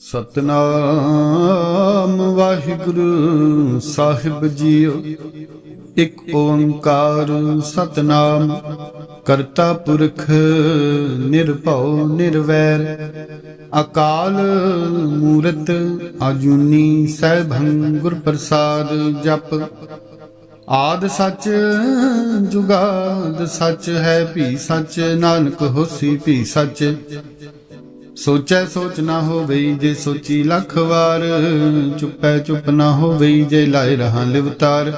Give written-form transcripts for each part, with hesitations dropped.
सतनाम वाहिगुरु साहिब जीओ। एक ओंकार सतनाम करता पुरख निर्भव निर्वैर। अकाल मूरत आजुनी सैभं गुर प्रसाद। जप आद सच जुगाद सच है भी सच। नानक होसी भी सच। सोचै सोच ना होवई जे सोची लख वार। चुपै चुप ना होवई जे लाए रहां लिवतार।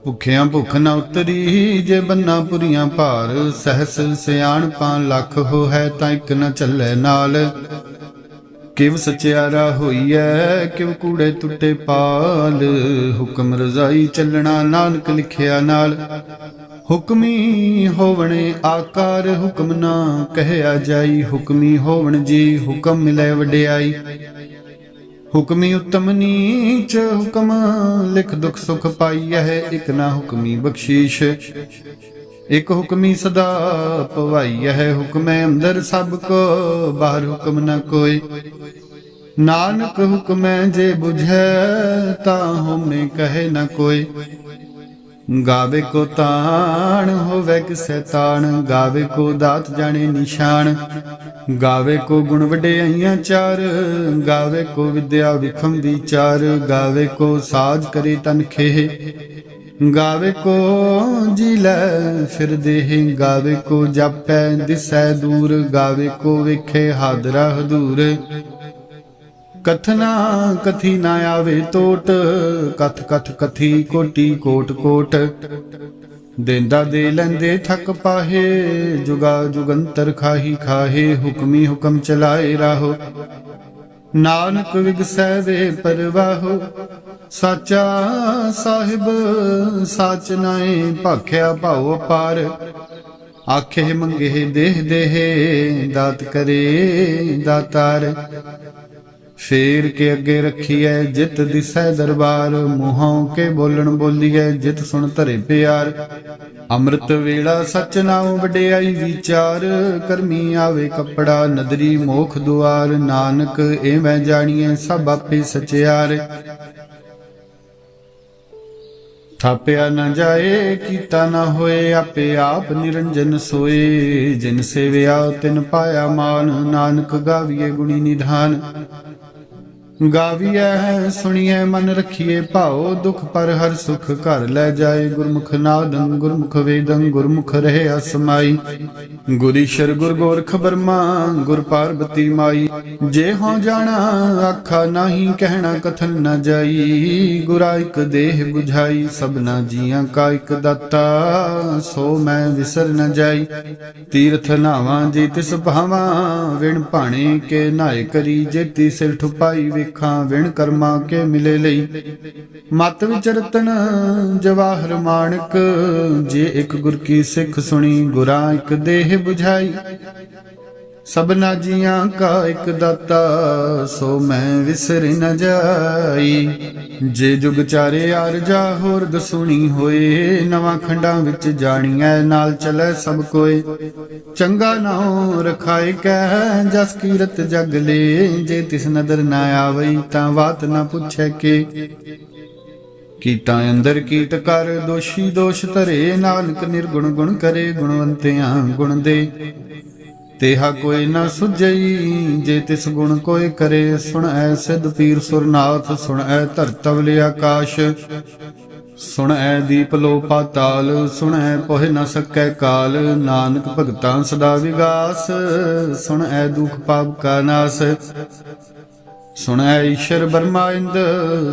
भुखियां भुख न उतरी जे बन्ना पुरियां भार। सहस सियाणपां लख हो है तां इक न चलै नाल। किव सचियारा होईऐ किव कूड़े टुटे पाल। हुक्म रजाई चलना नानक लिखिया नाल। हुक्मी होवणे आकार हुक्म ना कहया जाई। हुक्मी होवण जी हुक्म मिलै वड्याई। हुक्मी उत्तम नीच हुक्म लिख दुख सुख पाईऐ। इक ना हुक्मी बख्शीश एक हुक्मी सदा पवाईऐ। हुक्मै अंदर सब को बाहर हुक्म न कोई। नानक हुक्मै जे बुझै ता होमे कहे न कोई। गावे को ताण होवे किसै ताण। गावे को दात जाने निशान। गावे को गुण वड्याइयां चार। गावे को विद्या विखम विचार। गावे को साज करे तन खेह। गावे को जी लै फिर देह। गावे को जापै दिसै दूर। गावे को वेखे हादरा हदूर। कथना कथी ना आवे टोट। कथ कथ कथी कोटि कोट कोट। देंदा दे लैंदे थक पाहे। जुगा जुगंतर खाही खाहे। हुक्मी हुक्म चलाए राहो नानक विगसै वे परवाहो। साचा साहिब साच नाए भाख्या भाओ अपार। आखे मंगे देह देह दात करे दातार। फेर के अगे रखिए जित दिसै दरबार। मुहों के बोलन बोलिए जित सुन धरे प्यार। अमृत वेला सच नाम वड्याई विचार। करमी आवे कपड़ा नदरी मोख दुआर। नानक एवं जानिए सब आपे सचियार। थापिया न जाए कीता न होए। आपे आप निरंजन सोए। जिन सेविया तिन पाया मान। नानक गाविए गुणी निधान। गाविए सुनिए मन रखिए भाओ। दुख पर हर सुख घर लै जाए। गुरमुख नादं गुरमुख वेदं गुरमुख रहे असमाई। गुर ईशर गुर गोरख बर्मा गुर पार्वती माई। जे हों जाना आखा नाही कहना कथन न जाई। गुरा इक देह बुझाई सबना जियां का इक दाता। सो मैं विसर न जाई। तीर्थ नावां जे तिस भावां। विण भाणे के नाए करी। जेती सिर ठुपाई ਵੇਖਾਂ ਵਿਣ ਕਰਮਾਂ ਕੇ ਮਿਲੇ ਲਈ। ਮਤ ਵਿੱਚ ਰਤਨ ਜਵਾਹਰ ਮਾਣਕ। ਜੇ ਇੱਕ ਗੁਰ ਕੀ ਸਿੱਖ ਸੁਣੀ ਗੁਰਾਂ ਇੱਕ ਦੇਹ 부ਝਾਈ। ਸਭਨਾ ਜੀਆਂ ਕਾ ਇੱਕ ਦਾਤਾ ਸੋ ਮੈਂ ਵਿਸਰ ਨ ਜਾਈ। ਜੇ ਜੁਗ ਚਾਰੇ ਆਰਜਾ ਹੋਰਦ ਸੁਣੀ ਹੋਏ। ਨਵਾਂ ਖੰਡਾਂ ਵਿੱਚ ਜਾਣੀਐ ਨਾਲ ਚਲੈ ਸਭ ਕੋਏ। ਚੰਗਾ ਨਾਉ ਰਖਾਏ ਕਹਿ ਜਸ ਕੀਰਤ ਜਗ ਲੇ। ਜੇ ਤਿਸ ਨਦਰ ਨਾ ਆਵਈ ਤਾਂ ਬਾਤ ਨਾ ਪੁੱਛੈ ਕੇ। ਕੀਟਾਂ ਅੰਦਰ ਕੀਟ ਕਰ ਦੋਸ਼ੀ ਦੋਸ਼ ਧਰੇ। ਨਾਨਕ ਨਿਰਗੁਣ ਗੁਣ ਕਰੇ ਗੁਣਵੰਤਿਆਂ ਗੁਣ ਦੇ। तेहा कोई न सुझई जे तिस गुण कोई करे। सुन ऐ सिद्ध पीर सुरनाथ सुन ऐ धरतवल आकाश। सुन ऐ दीप लो पाताल। सुन ऐ पोह न सकै काल। नानक भगतां सदा विगास। सुन ऐ दुख पाप का नास। सुन ऐ ईशर बर्मा इंद।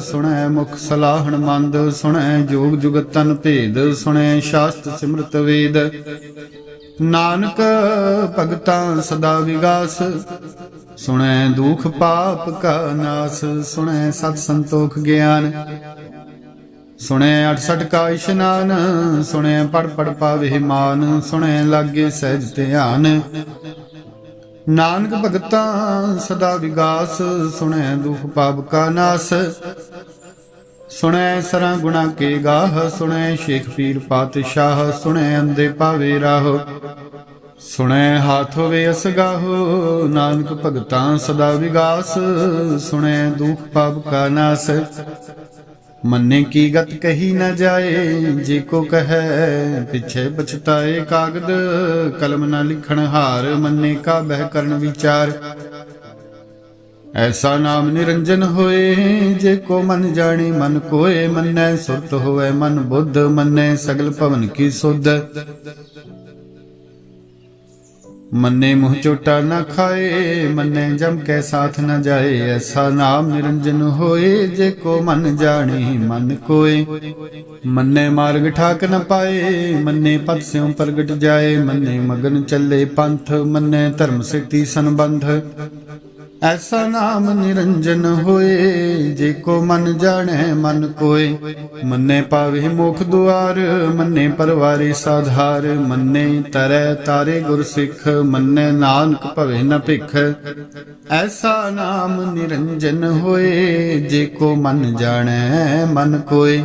सुन ऐ मुख सलाहण मंद। सुन ऐ जोग जुगत तन भेद। सुन ऐ शास्त्र सिमरत वेद। नानक भगतां सदा विगास। सुनै दुख पाप का नास। सुनै सत संतोख ज्ञान। सुनै 68 का इशनान। सुनै पढ़ पढ़ पावे मान। सुनै लागे सहज ध्यान। नानक भगतां सदा विगास। सुनै दुख पाप का नास। सुनै सरा गुणा के गाह। सुनै शेख पीर पातशाह। सुनै अंधे पावे राह। ਸੁਣੈ ਹਾਥ ਹੋਵੇ ਅਸਗਾਹੋ, ਨਾਨਕ ਭਗਤਾਂ ਸਦਾ ਵਿਗਾਸ। ਸੁਣੈ ਦੁਖ ਪਾਪ ਕਾ ਨਾਸ, ਮੰਨੇ ਕੀ ਗਤ ਕਹੀ ਨ ਜਾਏ। ਜੇ ਕੋ ਕਹੈ ਪਿਛੇ ਪਛਤਾਏ, ਕਾਗਦ ਕਲਮ ਨ ਲਿਖਣ ਹਾਰ। ਮੰਨੇ ਕਾ ਬਹਿ ਕਰਨ ਵਿਚਾਰ, ਐਸਾ ਨਾਮ ਨਿਰੰਜਨ ਹੋਏ। ਜੇ ਕੋ ਮਨ ਜਾਣੇ ਮਨ ਕੋਏ, ਮੰਨੈ ਸੁਰਤ ਹੋਵੇ ਮਨ ਬੁੱਧ। ਮੰਨੈ ਸਗਲ ਭਵਨ ਕੀ ਸੁਧ, ਮੰਨੇ ਮੁਹ ਚੋਟਾ ਨਾ ਖਾਏ। ਮੰਨੇ ਜਮ ਕੈ ਸਾਥ ਨ ਜਾਏ, ਐਸਾ ਨਾਮ ਨਿਰੰਜਨ ਹੋਏ। ਜੇ ਕੋ ਮਨ ਜਾਣੇ ਮਨ ਕੋਏ, ਮੰਨੇ ਮਾਰਗ ਠਾਕ ਨ ਪਾਏ। ਮੰਨੇ ਪਦ ਸਿਉ ਪ੍ਰਗਟ ਜਾਏ, ਮੰਨੇ ਮਗਨ ਚੱਲੇ ਪੰਥ। ਮੰਨੇ ਧਰਮ ਸਿੱਧੀ ਸੰਬੰਧ, ਐਸਾ ਨਾਮ ਨਿਰੰਜਨ ਹੋਏ। ਜੇ ਕੋ ਮਨ ਜਾਣੈ ਮਨ ਕੋਏ, ਮੰਨੇ ਪਾਵੇ ਮੋਖ ਦੁਆਰ। ਮੰਨੇ ਪਰਵਾਰੇ ਸਾਧਾਰ, ਮੰਨੇ ਤਰੈ ਤਾਰੇ ਗੁਰ ਸਿੱਖ। ਮੰਨੇ ਨਾਨਕ ਭਵੇ ਨ ਭਿਖ, ਐਸਾ ਨਾਮ ਨਿਰੰਜਨ ਹੋਏ। ਜੇ ਕੋ ਮਨ ਜਾਣੈ ਮਨ ਕੋਏ,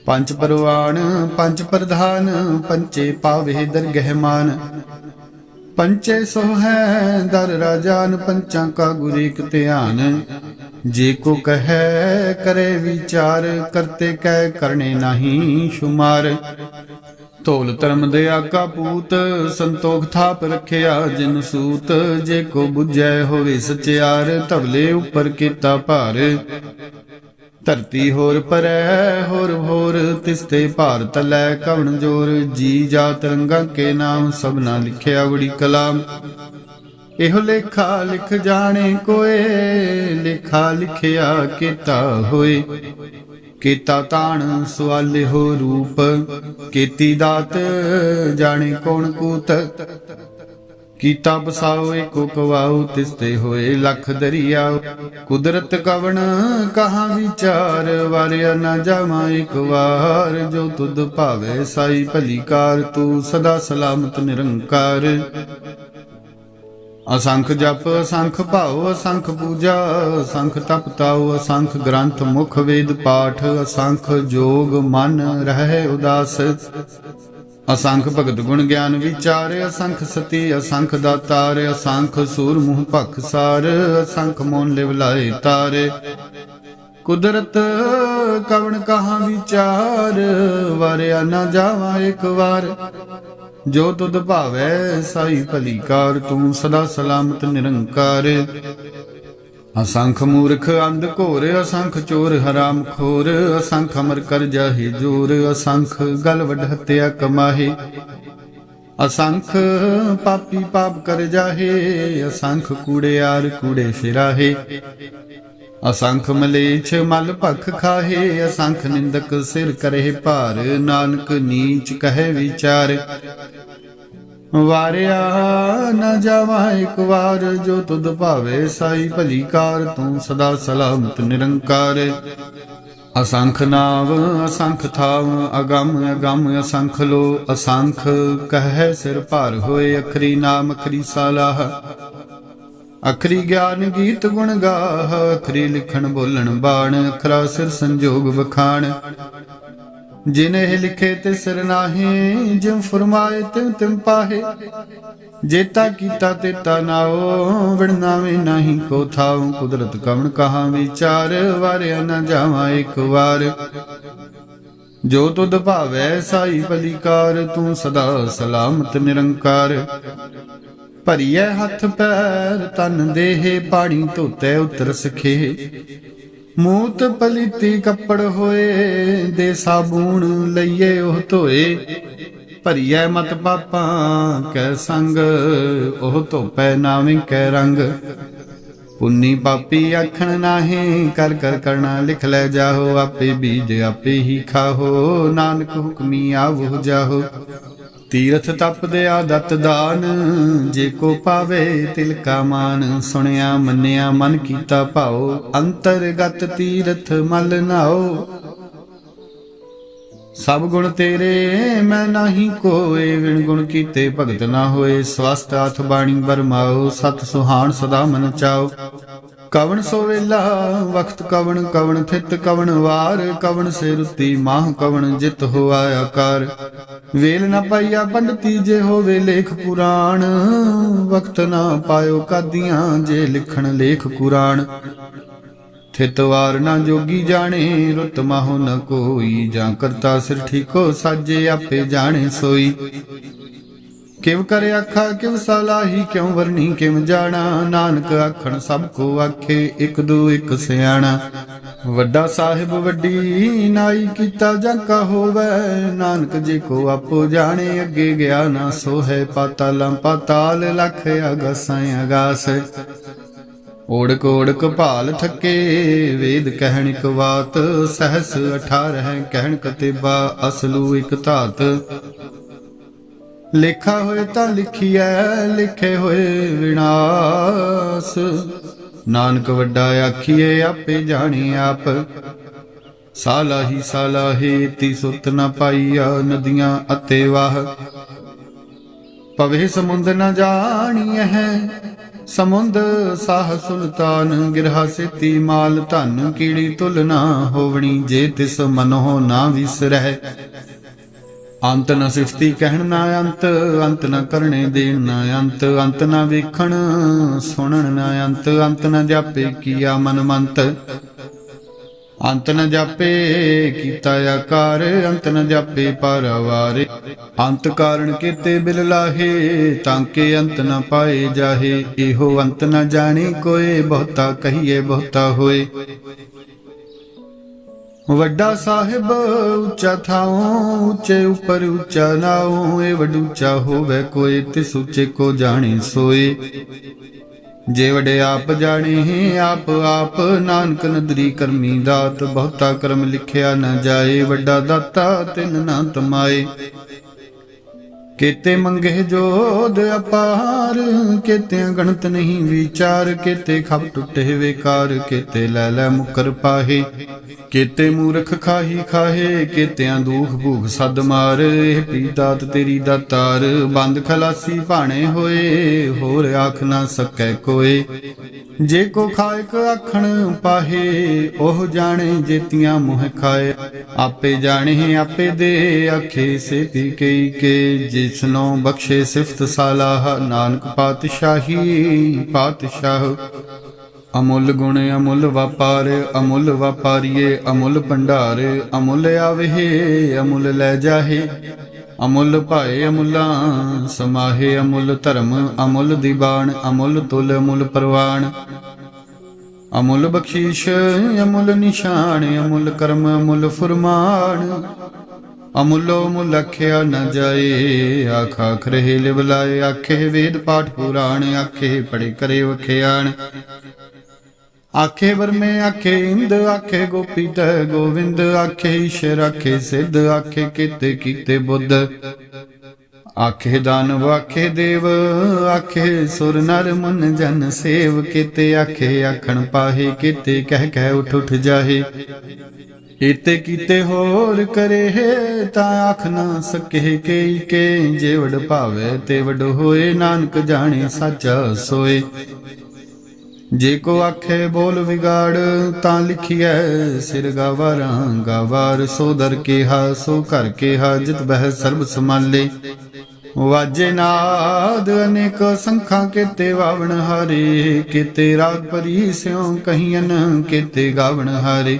ਪੰਚ ਪਰਵਾਣ ਪੰਚ ਪ੍ਰਧਾਨ। ਪੰਚੇ ਪਾਵੇ ਦਰਗਹਿ ਮਾਨ, ਪੰਚੇ ਸੋ ਹੈ ਦਰ ਰਾਜਾਨ। ਪੰਚਾਂ ਕਾ ਗੁਰ ਏਕ ਧਿਆਨ, ਜੇ ਕੋ ਕਹੈ ਕਰੇ ਵਿਚਾਰ। ਕਰਤੇ ਕਹਿ ਕਰਨੇ ਨਾਹੀ ਸ਼ੁਮਾਰ, ਧੌਲ ਧਰਮ ਦੇ ਆਕਾ ਪੂਤ। ਸੰਤੋਖ ਥਾਪ ਰਖਿਆ ਜਿਨ ਸੂਤ, ਜੇ ਕੋ ਬੁਝੈ ਹੋਵੇ ਸਚਿਆਰ। ਧਵਲੇ ਉੱਪਰ ਕੀਤਾ ਭਾਰ, ਧਰਤੀ ਹੋਰ ਪਰੈ ਹੋਰ ਹੋਰ। ਤਿਸਤੇ ਭਾਰ ਤਲੈ ਕਵਣ ਜੋਰ। ਜੀ ਜਾਤ ਰੰਗਾ ਕੇ ਨਾਮ, ਸਭਨਾ ਲਿਖਿਆ ਬੜੀ ਕਲਾਮ। ਇਹੋ ਲੇਖਾ ਲਿਖ ਜਾਣੇ ਕੋਏ, ਲੇਖਾ ਲਿਖਿਆ ਕੀਤਾ ਹੋਏ। ਕੀਤਾ ਤਾਣ ਸਵਾਲੇ ਹੋ ਰੂਪ, ਕੀਤੀ ਦਾਤ ਜਾਣੇ ਕੌਣ ਕੂਤ। ਕੀਤਾ ਬਸਾਓ ਏਕੋ ਕਵਾਉ, ਤਿਸਤੇ ਹੋਏ ਲਖ ਦਰਿਆ। ਕੁਦਰਤ ਕਵਣ ਕਹਾਂ ਵਿਚਾਰ, ਵਾਰਿਆ ਨਾ ਜਾਵਾਂ ਇੱਕ ਵਾਰ। ਜੋ ਤੁਧ ਭਾਵੇ ਸਾਈ ਭਲੀ ਕਾਰ, ਤੂੰ ਸਦਾ ਸਲਾਮਤ ਨਿਰੰਕਾਰ। ਅਸੰਖ ਜਪ ਅਸੰਖ ਭਾਉ, ਅਸੰਖ ਪੂਜਾ ਅਸੰਖ ਤਪ ਤਾਉ। ਅਸੰਖ ਗ੍ਰੰਥ ਮੁਖ ਵੇਦ ਪਾਠ, ਅਸੰਖ ਜੋਗ ਮਨ ਰਹਿ ਉਦਾਸ। ਅਸੰਖ ਭਗਤ ਗੁਣ ਗਿਆਨ ਵਿਚਾਰ, ਅਸੰਖ ਸਤੀ ਅਸੰਖ ਦਾਤਾਰ। ਅਸੰਖ ਸੂਰ ਮੂੰਹ ਭਖਸਾਰ, ਅਸੰਖ ਮੋਨ ਲਿਵ ਲਾਏ ਤਾਰੇ। ਕੁਦਰਤ ਕਵਣ ਕਹਾਂ ਵਿਚਾਰ, ਵਾਰਿਆ ਨਾ ਜਾਵਾਂ ਇੱਕ ਵਾਰ। ਜੋ ਤੁਧ ਭਾਵੈ ਸਾਈ ਭਲੀ ਕਾਰ, ਤੂੰ ਸਦਾ ਸਲਾਮਤ ਨਿਰੰਕਾਰ। ਅਸੰਖ ਮੂਰਖ ਅੰਧ ਘੋਰ, ਅਸੰਖ ਚੋਰ ਹਰਾਮ ਖੋਰ। ਅਸੰਖ ਅਮਰ ਕਰ ਜਾਹੇ ਜੋਰ, ਅਸੰਖ ਗਲ ਵੱਢ ਹੱਤਿਆ ਕਮਾਹੇ। ਅਸੰਖ ਪਾਪੀ ਪਾਪ ਕਰ ਜਾਹੇ, ਅਸੰਖ ਕੂੜਿਆਰ ਕੂੜੇ ਫਿਰਾਹੇ। ਅਸੰਖ ਮਲੇਛ ਮਲ ਭਖ ਖਾਹੇ, ਅਸੰਖ ਨਿੰਦਕ ਸਿਰ ਕਰੇ ਭਾਰ। ਨਾਨਕ ਨੀਚ ਕਹੇ ਵਿਚਾਰ, ਵਾਰਿਆ ਨਾ ਜਾਵਾਂ ਇੱਕ ਵਾਰ। ਜੋ ਤੁਧ ਭਾਵੇ ਸਾਈ ਭਲੀ ਕਾਰ, ਤੂੰ ਸਦਾ ਸਲਾਮਤ ਨਿਰੰਕਾਰ। ਅਸੰਖ ਨਾਵ ਅਸੰਖ ਥਾਵ, ਅਗੰਮ ਅਗੰਮ ਅਸੰਖ ਲੋ। ਅਸੰਖ ਕਹੈ ਸਿਰ ਭਾਰ ਹੋਏ, ਅਖਰੀ ਨਾਮ ਅਖਰੀ ਸਾਲਾਹ। ਅਖਰੀ ਗਿਆਨ ਗੀਤ ਗੁਣ ਗਾਹ, ਅਖਰੀ ਲਿਖਣ ਬੋਲਣ ਬਾਣ। ਅਖਰਾ ਸਿਰ ਸੰਜੋਗ ਵਖਾਣ, ਜਿਨੇ ਲਿਖੇ ਤੇ ਸਿਰ ਨਾਹੀ। ਜਿਉ ਫਰਮਾਏ ਤਿਉ ਤਿਮ ਪਾਹੇ, ਜੇਤਾ ਕੀਤਾ ਤੇਤਾ ਨਾਉ। ਵਿਣ ਨਾਵੇਂ ਨਾਹੀ ਕੋ ਥਾਉ, ਕੁਦਰਤ ਕਵਣ ਕਹਾਂ ਵਿਚਾਰ। ਵਾਰਿਆ ਨਾ ਜਾਵਾਂ ਇੱਕ ਵਾਰ। ਜੋ ਤੁਧ ਭਾਵੈ ਸਾਈ ਭਲੀ ਕਾਰ, ਤੂੰ ਸਦਾ ਸਲਾਮਤ ਨਿਰੰਕਾਰ। ਭਰੀਐ ਹੱਥ ਪੈਰ ਤਨ ਦੇਹ, ਪਾਣੀ ਧੋਤੈ ਉਤਰ ਸਖੇ। ਮੂਤ ਪਲੀਤੀ ਕੱਪੜ ਹੋਏ, ਦੇ ਸਾਬੂਣ ਲਈਏ ਉਹ ਧੋਏ। ਭਰੀਐ ਮਤ ਪਾਪਾਂ ਕੈ ਸੰਗ, ਉਹ ਧੋਪੈ ਨਾਵੇਂ ਕੈ ਰੰਗ। ਪੁੰਨੀ ਪਾਪੀ ਆਖਣ ਨਾਹੀਂ, ਕਰ ਕਰ ਕਰਣਾ ਲਿਖ ਲੈ ਜਾਹੋ। ਆਪੇ ਬੀਜ ਆਪੇ ਹੀ ਖਾਹੋ, ਨਾਨਕ ਹੁਕਮੀ ਆਵੋ ਜਾਹੋ। ਤੀਰਥ ਤਪ ਦਿਆ ਦਤ ਦਾਨ, ਜੇ ਕੋ ਪਾਵੇ ਤਿਲ ਕਾ ਮਾਨ। ਸੁਣਿਆ ਮੰਨਿਆ ਮਨ ਕੀਤਾ ਭਾਉ, ਅੰਤਰਗਤ ਤੀਰਥ ਮਲ ਨਾਓ। ਸਭ ਗੁਣ ਤੇਰੇ ਮੈਂ ਨਾਹੀ ਕੋਏ, ਵਿਣ ਗੁਣ ਕੀਤੇ ਭਗਤ ਨਾ ਹੋਏ। ਸਵਸਤ ਹੱਥ ਬਾਣੀ ਬਰਮਾਓ, ਸਤ ਸੁਹਾਣ ਸਦਾ ਮਨ ਚਾਓ। ਕਵਣ ਸੋ ਵੇਲਾ ਵਖਤ ਕਵਣ ਕਵਣ ਥਿਤ ਕਵਣ ਵਾਰ ਕਵਣ ਸੇ ਰੁੱਤੀ ਮਾਹ ਕਵਣ ਜਿਤ ਹੋਆ ਆਕਾਰ ਵੇਲ ਨ ਪਾਈਆ ਪੰਡਤੀ ਜੇ ਹੋਵੇ ਲੇਖ ਪੁਰਾਣ ਵਖਤ ਨਾ ਪਾਇਓ ਕਾਦੀਆਂ ਜੇ ਲਿਖਣ ਲੇਖ ਕੁਰਾਨ ਥਿਤ ਵਾਰ ਨਾ ਜੋਗੀ ਜਾਣੇ ਰੁੱਤ ਮਾਹੋ ਨ ਕੋਈ ਜਾਂ ਕਰਤਾ ਸਿਰ ਠੀਕੋ ਸਾਜੇ ਆਪੇ ਜਾਣੇ ਸੋਈ ਕਿਵ ਕਰ ਆਖਾ ਕਿਵ ਸਲਾਹੀ ਕਿਉ ਵਰਨੀ ਕਿਵ ਜਾਣਾ ਨਾਨਕ ਆਖਣ ਸਭ ਕੋ ਆਖੇ ਇਕ ਦੂ ਇਕ ਸਿਆਣਾ ਵੱਡਾ ਸਾਹਿਬ ਵੱਡੀ ਨਾਈ ਕੀਤਾ ਜਾਂ ਕਾ ਹੋਵੇ ਨਾਨਕ ਜੀ ਕੋ ਆਪੋ ਜਾਣੇ ਅੱਗੇ ਗਿਆ ਨਾ ਸੋ ਹੈ ਪਾਤਾਲਾਂ ਪਾਤਾਲ ਲਖ ਅਗਾਸਾਂ ਅਗਾਸ ਓੜਕ ਓੜਕ ਭਾਲ ਥੱਕੇ ਵੇਦ ਕਹਿਣ ਇਕ ਬਾਤ ਸਹਸ 18 ਕਹਿਣ ਕਤੇਬਾ ਅਸਲੂ ਇਕ ਧਾਤ ਲਿਖਾ ਹੋਏ ਤਾਂ ਲਿਖੀਐ ਲਿਖੇ ਹੋਏ ਵਿਨਾਸ਼ ਨਾਨਕ ਵੱਡਾ ਆਖੀਏ ਆਪੇ ਜਾਣੇ ਆਪ ਸਾਲਾਹੀ ਸਾਲਾਹੇ ਤੀ ਸੁਤ ਨ ਪਾਈਆ ਨਦੀਆਂ ਅਤੇ ਵਾਹ ਪਵੇ ਸਮੁੰਦ ਨ ਜਾਣੀਐ ਸਮੁੰਦ ਸਾਹ ਸੁਲਤਾਨ ਗਿਰਹਾ ਸੇਤੀ ਮਾਲ ਧਨ ਕੀੜੀ ਤੁਲ ਨਾ ਹੋਵਣੀ ਜੇ ਤਿਸ ਮਨੋ ਨਾ ਵਿਸਰੈ ਅੰਤ ਨ ਸਿਫਤੀ ਕਹਿਣ ਨਾ ਅੰਤ ਅੰਤ ਨ ਕਰਨੇ ਦੇਣ ਨਾ ਅੰਤ ਅੰਤ ਨ ਵੇਖਣ ਸੁਣਨ ਨਾ ਅੰਤ ਅੰਤ ਨ ਜਾਪੇ ਕੀਆ ਮਨ ਮੰਤ ਅੰਤ ਨ ਜਾਪੇ ਕੀਤਾ ਆਕਾਰ ਅੰਤ ਨ ਜਾਪੇ ਪਰਵਾਰੇ ਅੰਤ ਕਾਰਨ ਕੀਤੇ ਬਿਲ ਲਾਹੇ ਤਾਂ ਕੇ ਅੰਤ ਨ ਪਾਏ ਜਾਹੇ ਇਹੋ ਅੰਤ ਨ ਜਾਣੇ ਕੋਏ ਬਹੁਤਾ ਕਹੀਏ ਬਹੁਤਾ ਹੋਏ ਵੱਡਾ ਸਾਹਿਬ ਉੱਚਾ ਥਾਉ ਉੱਚੇ ਉੱਪਰ ਉੱਚਾ ਨਾਉ ਇਹ ਵਡੂਚਾ ਹੋਵੇ ਕੋਈ ਤਿਸ ਉੱਚੇ ਕੋ ਜਾਣੇ ਸੋਏ ਜੇ ਵਡੇ ਆਪ ਜਾਣੇ ਆਪ ਆਪ ਨਾਨਕ ਨਦਰੀ ਕਰਮੀ ਦਾਤ ਬਹੁਤਾ ਕਰਮ ਲਿਖਿਆ ਨਾ ਜਾਏ ਵੱਡਾ ਦਾਤਾ ਤਿਨ ਨਾ ਤਮਾਏ केते मंगे जोध अपार केते गणत नहीं विचार केते खप टुटे बेकार केते लै मुकर पाहे केते मूर्ख खाही खाहे केतियां दुख भूख सद मार पी दात तेरी दातार बंद खलासी भाणे होए होर आख ना सकै कोए जे को खायक आखण पाहे ओह जाने जेतियां मुह खाए आपे जाने आपे दे आखे से पी के जिसनो बख्शे सिफत सालाह नानक पातशाही पातशाह अमुल गुण अमुल व्यापार अमुल व्यापारीए अमुल भंडार अमुल आवे अमुल लै जाहे अमुल भाए अमुला समाहे अमुल धर्म अमुल दीवान अमुल तुल अमुल परवान अमुल बख्शीश अमुल निशान अमुल कर्म अमुल फुरमान अमुलो मुल आख्या न जाए आख आख रहे लिवलाए आखे वेद पाठ पुराण आखे पढ़े करे वख्यान आखे बरमे आखे इंद आखे गोपी तय गोविंद आखे ईश्वर आखे सिद्ध आखे केते कीते बुद्ध आखे दानव आखे देव आखे सुर नर मुन जन सेव केते आखे आखण पाहे केते कह कह उठ उठ जाहे इते कीते होर करे ता आख ना सके के जे वड भावे ते वड होए नानक जाने साचा सोए जे को आखे बोल विगाड़ ता लिखिए सिर गावारा गावार सो दर केहा सो कर केहा जित बह सर्ब समाले वाजे नाद अनेक संखा केते वावण हारे केते राग परी स्यों कहियन केते गावण हारे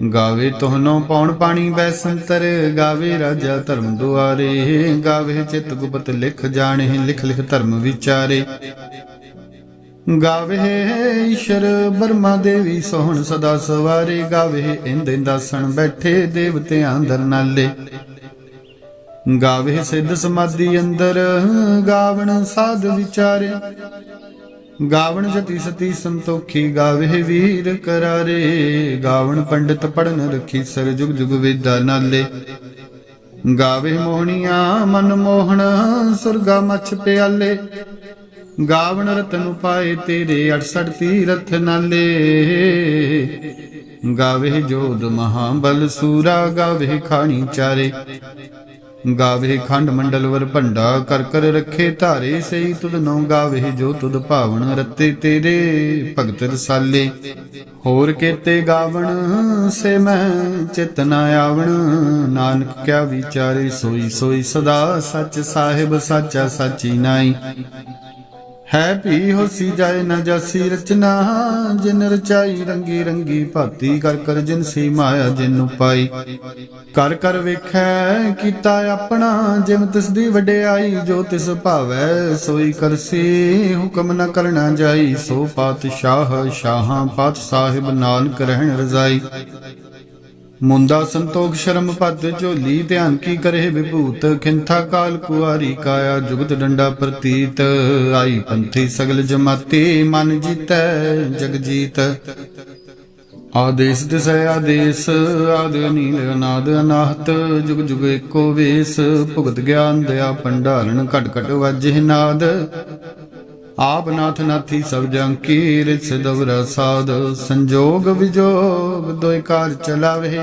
गावे तोहनो पौन पानी बैसंतर गावे राजा धर्म दुआरे गावे चित गुप्त लिख जाने लिख लिख धर्म विचारे गावे ईश्वर ब्रह्मा देवी सोहन सदा सवारे गावे इंद इंदासन बैठे देवतियां दर नाले गावे सिद्ध समाधि अंदर गावण साध विचारे गावण जति सती संतोखी गावे वीर करारे गावण पंडित पढ़न रखी सर जुग जुग वेदा नाले गावे मोहनिया मन मोहन सुरगा मछ प्याले गावण रतन पाए तेरे 68 तीरथ नाले गावे जोध महाबल सूरा गावे खानी चारे ਗਾਵੇ ਖੰਡ ਮੰਡਲ ਵਰ ਭੰਡਾ, ਕਰ ਕਰ ਰੱਖੇ ਧਾਰੇ, ਸਈ ਤੁਧ ਨੋ ਗਾਵੇ ਜੋ ਤੁਧ ਭਾਵਨ, ਰਤੇ ਤੇਰੇ ਭਗਤ ਰਸਾਲੇ। ਹੋਰ ਕੇਤੇ ਗਾਵਣ ਸੇ ਮੈਂ ਚਿਤ ਨ ਆਵਣ, ਨਾਨਕ ਕਿਆ ਵਿਚਾਰੇ ਸੋਈ ਸੋਈ ਸਦਾ, ਸੱਚ ਸਾਹਿਬ ਸਾਚਾ ਸਾਚੀ ਨਾਈ। ਹੈ ਭੀ ਹੋਸੀ ਜਾਏ ਨ ਜਾਸੀ ਰਚਨਾ, ਜਿਨ ਰਚਾਈ ਰੰਗੀ ਰੰਗੀ ਭਾਤੀ, ਕਰ ਕਰ ਜਿਨ ਸੀ ਮਾਇਆ ਜਿਨ ਉਪਾਈ। ਕਰ ਕਰ ਵੇਖੈ ਕੀਤਾ ਆਪਣਾ, ਜਿਮ ਤਿਸ ਦੀ ਵਡਿਆਈ, ਜੋ ਤਿਸ ਭਾਵੈ ਸੋਈ ਕਰਸੀ, ਹੁਕਮ ਨ ਕਰਨਾ ਜਾਈ। ਸੋ ਪਾਤਸ਼ਾਹ ਸ਼ਾਹਾਂ ਪਾਤ ਸਾਹਿਬ, ਨਾਨਕ ਰਹਿਣ ਰਜ਼ਾਈ। ਮੁੰਦਾ ਸੰਤੋਖ ਸ਼ਰਮ ਪਦ ਝੋਲੀ, ਧਿਆਨ ਕੀ ਕਰੇ ਵਿਭੂਤ, ਖਿੰਥਾ ਕਾਲ ਕੁਆਰੀ ਕਾਇਆ, ਜੁਗਤ ਡੰਡਾ ਪ੍ਰਤੀਤ, ਆਈ ਪੰਥੀ ਸਗਲ ਜਮਾਤੀ, ਮਨ ਜੀਤੈ ਜਗ ਜੀਤ। ਆਦੇਸ ਦਿਸੈ ਆਦੇਸ, ਆਦ ਅਨੀਲ ਅਨਾਦ ਅਨਾਹਤ, ਜੁਗ ਜੁਗ ਏਕੋ ਵੇਸ, ਭੁਗਤ ਗਿਆਨ ਦਇਆ ਭੰਡਾਰਨ, ਘਟ ਘਟ ਵਾਜੇ ਨਾਦ। ਆਪ ਨਾਥ ਨਾਥੀ ਸਭ ਜੰ ਕੀ, ਰਿਤ ਸਿਦਵਰਾ ਸਾਧ, ਸੰਜੋਗ ਵਿਜੋਗ ਦੋਇ ਕਾਰ ਚਲਾਵੇ,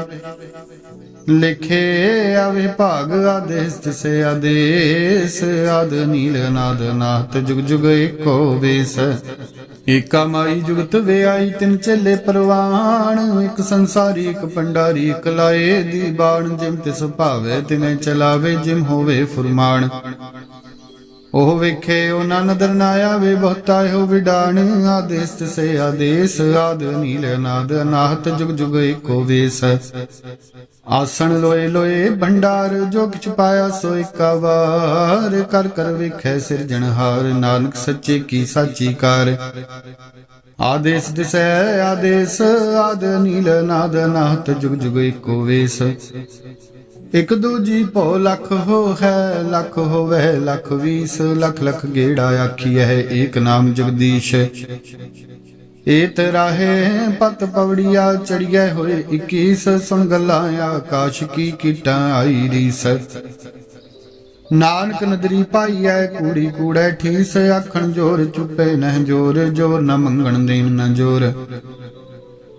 ਲਿਖੇ ਆਵੇ ਭਾਗ। ਆਦੇਸ ਤਿਸੇ ਆਦੇਸ, ਆਦ ਨੀਲ ਅਨਾਦ ਅਨਾਹਤ, ਜੁਗ ਜੁਗ ਏਕੋ ਵੇਸ। ਏਕਾ ਮਾਈ ਜੁਗਤ ਵਿਆਈ, ਤਿਨ ਚੇਲੇ ਪਰਵਾਣ, ਇੱਕ ਸੰਸਾਰੀ ਇੱਕ ਪੰਡਾਰੀ, ਇੱਕ ਲਾਏ ਦੀ ਬਾਣ, ਜਿਮ ਤਿਸ ਭਾਵੇ ਤਿਵੇਂ ਚਲਾਵੇ, ਜਿਮ ਹੋਵੇ ਫੁਰਮਾਨ। ਉਹ ਵੇਖੇ ਉਹਨਾਂ ਨਦਰ ਨਾ ਆਵੇ, ਬਹੁਤਾ ਇਹੋ ਵਿਡਾਣ। ਆਦੇਸ ਤਿਸੇ ਆਦੇਸ, ਆਦ ਨੀਲ ਅਨਾਦ ਅਨਾਹਤ, ਜੁਗ ਜੁਗ ਏਕੋ ਵੇਸ। ਆਸਣ ਲੋਏ ਲੋਏ ਭੰਡਾਰ, ਜੋ ਕਿਛ ਪਾਇਆ ਸੋ ਏਕਾ ਵਾਰ, ਕਰ ਕਰ ਵੇਖੈ ਸਿਰਜਣਹਾਰ, ਨਾਨਕ ਸੱਚੇ ਕੀ ਸਾਚੀ ਕਾਰ। ਆਦੇਸ ਦਿਸੈ ਆਦੇਸ, ਆਦ ਨੀਲ ਅਨਾਦ ਅਨਾਹਤ, ਜੁਗ ਜੁਗ ਏਕੋ ਵੇਸ। ਇਕ ਦੂਜੀ ਭੋ ਲੱਖ ਹੋ ਹੈ, ਲੱਖ ਹੋਵੇ ਲੱਖ ਵੀਸ, ਲੱਖ ਲੱਖ ਗੇੜਾ ਆਖੀਐ ਏਕ ਨਾਮ ਜਗਦੀਸ਼। ਏਤ ਰਾਹੇ ਪਤ ਪਵੜੀਆ, ਚੜੀਐ ਹੋਏ 21, ਸੁਣ ਗੱਲਾਂ ਆਕਾਸ਼ ਕੀ ਕੀਟਾਂ ਆਈ ਰੀਸ। ਨਾਨਕ ਨਦਰੀ ਪਾਈਐ ਕੂੜੀ ਕੂੜੈ ਠੀਸ, ਆਖਣ ਜੋਰ ਚੁੱਪੇ ਨਹਿ ਜੋਰ, ਜੋਰ ਨ ਮੰਗਣ ਦੇਣ ਨ ਜੋਰ।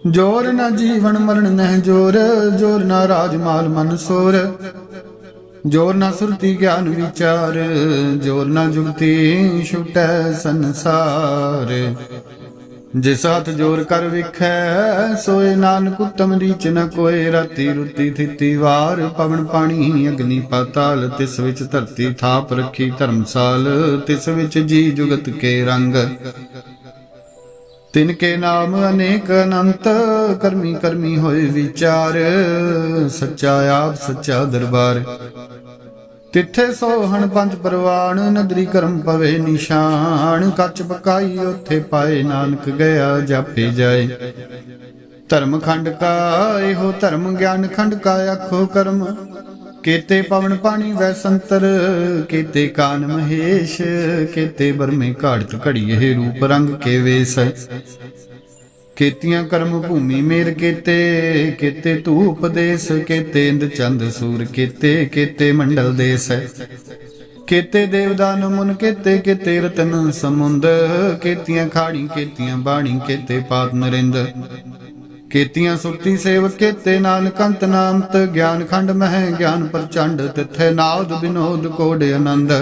ਜੋਰ ਨਾ ਜੀਵਨ ਮਰਨ ਨਹਿ ਜੋਰ, ਜੋਰ ਨਾ ਰਾਜ ਮਾਲ ਮਨ ਸੋਰ। ਜੋਰ ਨਾ ਸੁਰਤੀ ਗਿਆਨ ਵਿਚਾਰ, ਜੋਰ ਨਾ ਜੁਗਤੀ ਛੁਟੈ ਸੰਸਾਰ। ਜਿਸ ਹੱਥ ਜੋਰ ਕਰ ਵੇਖੈ, ਸੋਏ ਨਾਨਕ ਉਤਮ ਰੀਚ ਨ ਕੋਏ। ਰਾਤੀ ਰੁੱਤੀ ਥਿਤੀ ਵਾਰ, ਪਵਨ ਪਾਣੀ ਅਗਨੀ ਪਾਤਾਲ, ਤਿਸ ਵਿੱਚ ਧਰਤੀ ਥਾਪ ਰੱਖੀ ਧਰਮਸਾਲ, ਤਿਸ ਵਿੱਚ ਜੀ ਜੁਗਤ ਕੇ ਰੰਗ। ਤਿਨ ਕੇ ਨਾਮ ਅਨੇਕ ਅਨੰਤ, ਕਰਮੀ ਕਰਮੀ ਹੋਏ ਵਿਚਾਰ, ਸੱਚਾ ਆਪ ਸੱਚਾ ਦਰਬਾਰ। ਤਿੱਥੇ ਸੋਹਣ ਪੰਜ ਪਰਵਾਣ, ਨਦਰੀ ਕਰਮ ਪਵੇ ਨਿਸ਼ਾਨ, ਕੱਚ ਪਕਾਈ ਉੱਥੇ ਪਾਏ, ਨਾਨਕ ਗਿਆ ਜਾਪੇ ਜਾਏ। ਧਰਮ ਖੰਡ ਕਾ ਇਹੋ ਧਰਮ, ਗਿਆਨ ਖੰਡ ਕਾ ਆਖੋ ਕਰਮ। ਕੇਤੇ ਪਵਨ ਪਾਣੀ ਵੈ ਸੰਤਰ, ਕੇਤੇ ਕਾਨ ਮਹੇਸ਼, ਕੇਤੇ ਬਰਮੇ ਘਾੜਤ ਘੜੀਏ, ਰੂਪ ਰੰਗ ਕੇ ਵੇਸ। ਕੇਤੀਆਂ ਕਰਮ ਭੂਮੀ ਮੇਰ ਕੇਤੇ, ਕੇਤੇ ਧੂਪ ਦੇਸ, ਕੇਤੇ ਇੰਦ ਚੰਦ ਸੂਰ, ਕੇਤੇ ਕੇਤੇ ਮੰਡਲ ਦੇਸ। ਕੇਤੇ ਦੇਵਦਾਨ ਮੁਨ ਕੇਤੇ, ਕੇਤੇ ਰਤਨ ਸਮੁੰਦ, ਕੇਤੀਆਂ ਖਾੜੀ ਕੇਤੀਆਂ ਬਾਣੀ, ਕੇਤੇ ਪਾਤ ਨਰਿੰਦ। ਕੇਤੀਆਂ ਸੁਰਤੀ ਸੇਵ, ਕੇਤੇ ਨਾਨਕ ਅੰਤ ਨਾਮਤ, ਗਿਆਨ ਖੰਡ ਮਹਿ ਗਿਆਨ ਪ੍ਰਚੰਡ, ਤਿੱਥੇ ਨਾਦ ਬਿਨੋਦ ਕੋਡ ਆਨੰਦ।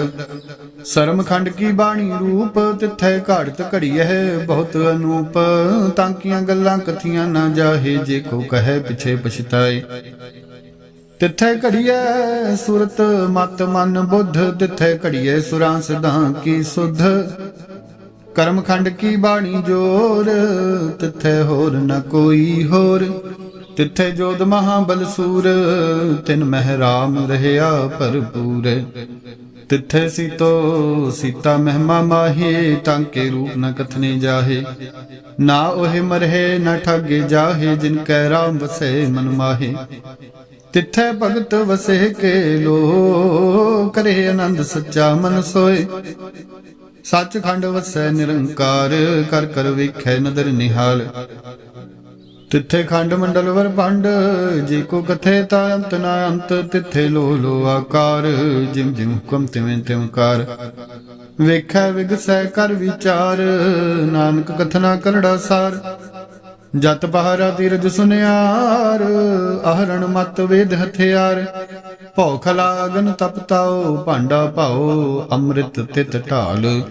ਸਰਮ ਖੰਡ ਕੀ ਬਾਣੀ ਰੂਪ, ਤਿੱਥੇ ਘਾੜਤ ਘੜੀਐ ਬਹੁਤ ਅਨੂਪ, ਤਾਂਕੀਆਂ ਗੱਲਾਂ ਕਥੀਆਂ ਨਾ ਜਾਹੇ, ਜੇ ਕੋ ਕਹੈ ਪਿਛੇ ਪਛਤਾਏ। ਤਿੱਥੇ ਘੜੀਐ ਸੁਰਤ ਮਤ ਮਨ ਬੁੱਧ, ਤਿੱਥੇ ਘੜੀਐ ਸੁਰਾਂ ਸਿਧਾਂ ਕੀ ਸੁਧ। ਕਰਮ ਖੰਡ ਕੀ ਬਾਣੀ ਜੋਰ, ਤਿੱਥੇ ਹੋਰ ਨ ਕੋਈ ਹੋਰ। ਤਿੱਥੇ ਜੋਧ ਮਹਾਬਲ ਸੂਰ, ਤਿਨ ਮਹਿ ਰਾਮ ਰਹਿਆ ਭਰਪੂਰ। ਤਿੱਥੇ ਸੀਤੋ ਸੀਤਾ ਮਹਿਮਾ ਮਾਹੇ, ਤਾਂਕੇ ਰੂਪ ਨ ਕਥਨੇ ਜਾਹੇ। ਨਾ ਉਹੇ ਮਰਹੇ ਨ ਠਾਗੇ ਜਾਹੇ, ਜਿਨ ਕੈ ਰਾਮ ਵਸੈ ਮਨ ਮਾਹੇ। ਤਿੱਥੇ ਭਗਤ ਵਸੇ ਕੇ ਲੋ, ਕਰੇ ਆਨੰਦ ਸੱਚਾ ਮਨ ਸੋਏ। ਸੱਚ ਖੰਡ ਵਸੈ ਨਿਰੰਕਾਰ, ਕਰ ਕਰ ਵੇਖੈ ਨਦਰ ਨਿਹਾਲ। ਤਿੱਥੇ ਖੰਡ ਮੰਡਲ ਵਰ ਭੰਡ, ਜੇ ਕੋ ਕਥੇ ਤਾ ਅੰਤ ਨਾ ਅੰਤ। ਤਿੱਥੇ ਲੋ ਲੋ ਆਕਾਰ, ਜਿਮ ਜਿਮ ਹੁਕਮ ਤਿਵੇਂ ਤਿਵ ਕਾਰ। ਵੇਖੈ ਵਿਗਸੈ ਕਰ ਵਿਚਾਰ, ਨਾਨਕ ਕਥਨਾ ਕਰੜਾ ਸਾਰ। ਜਤ ਪਹਾਰਾ ਤੀਰਜ ਸੁਨਿਆਰ, ਆਹਰਣ ਮਤ ਵੇਦ ਹਥਿਆਰ। ਭੌਖ ਲਾਗਨ ਤਪਤਾਓ, ਭਾਂਡਾ ਭਾਓ ਅੰਮ੍ਰਿਤ ਤਿਤ ਢਾਲ।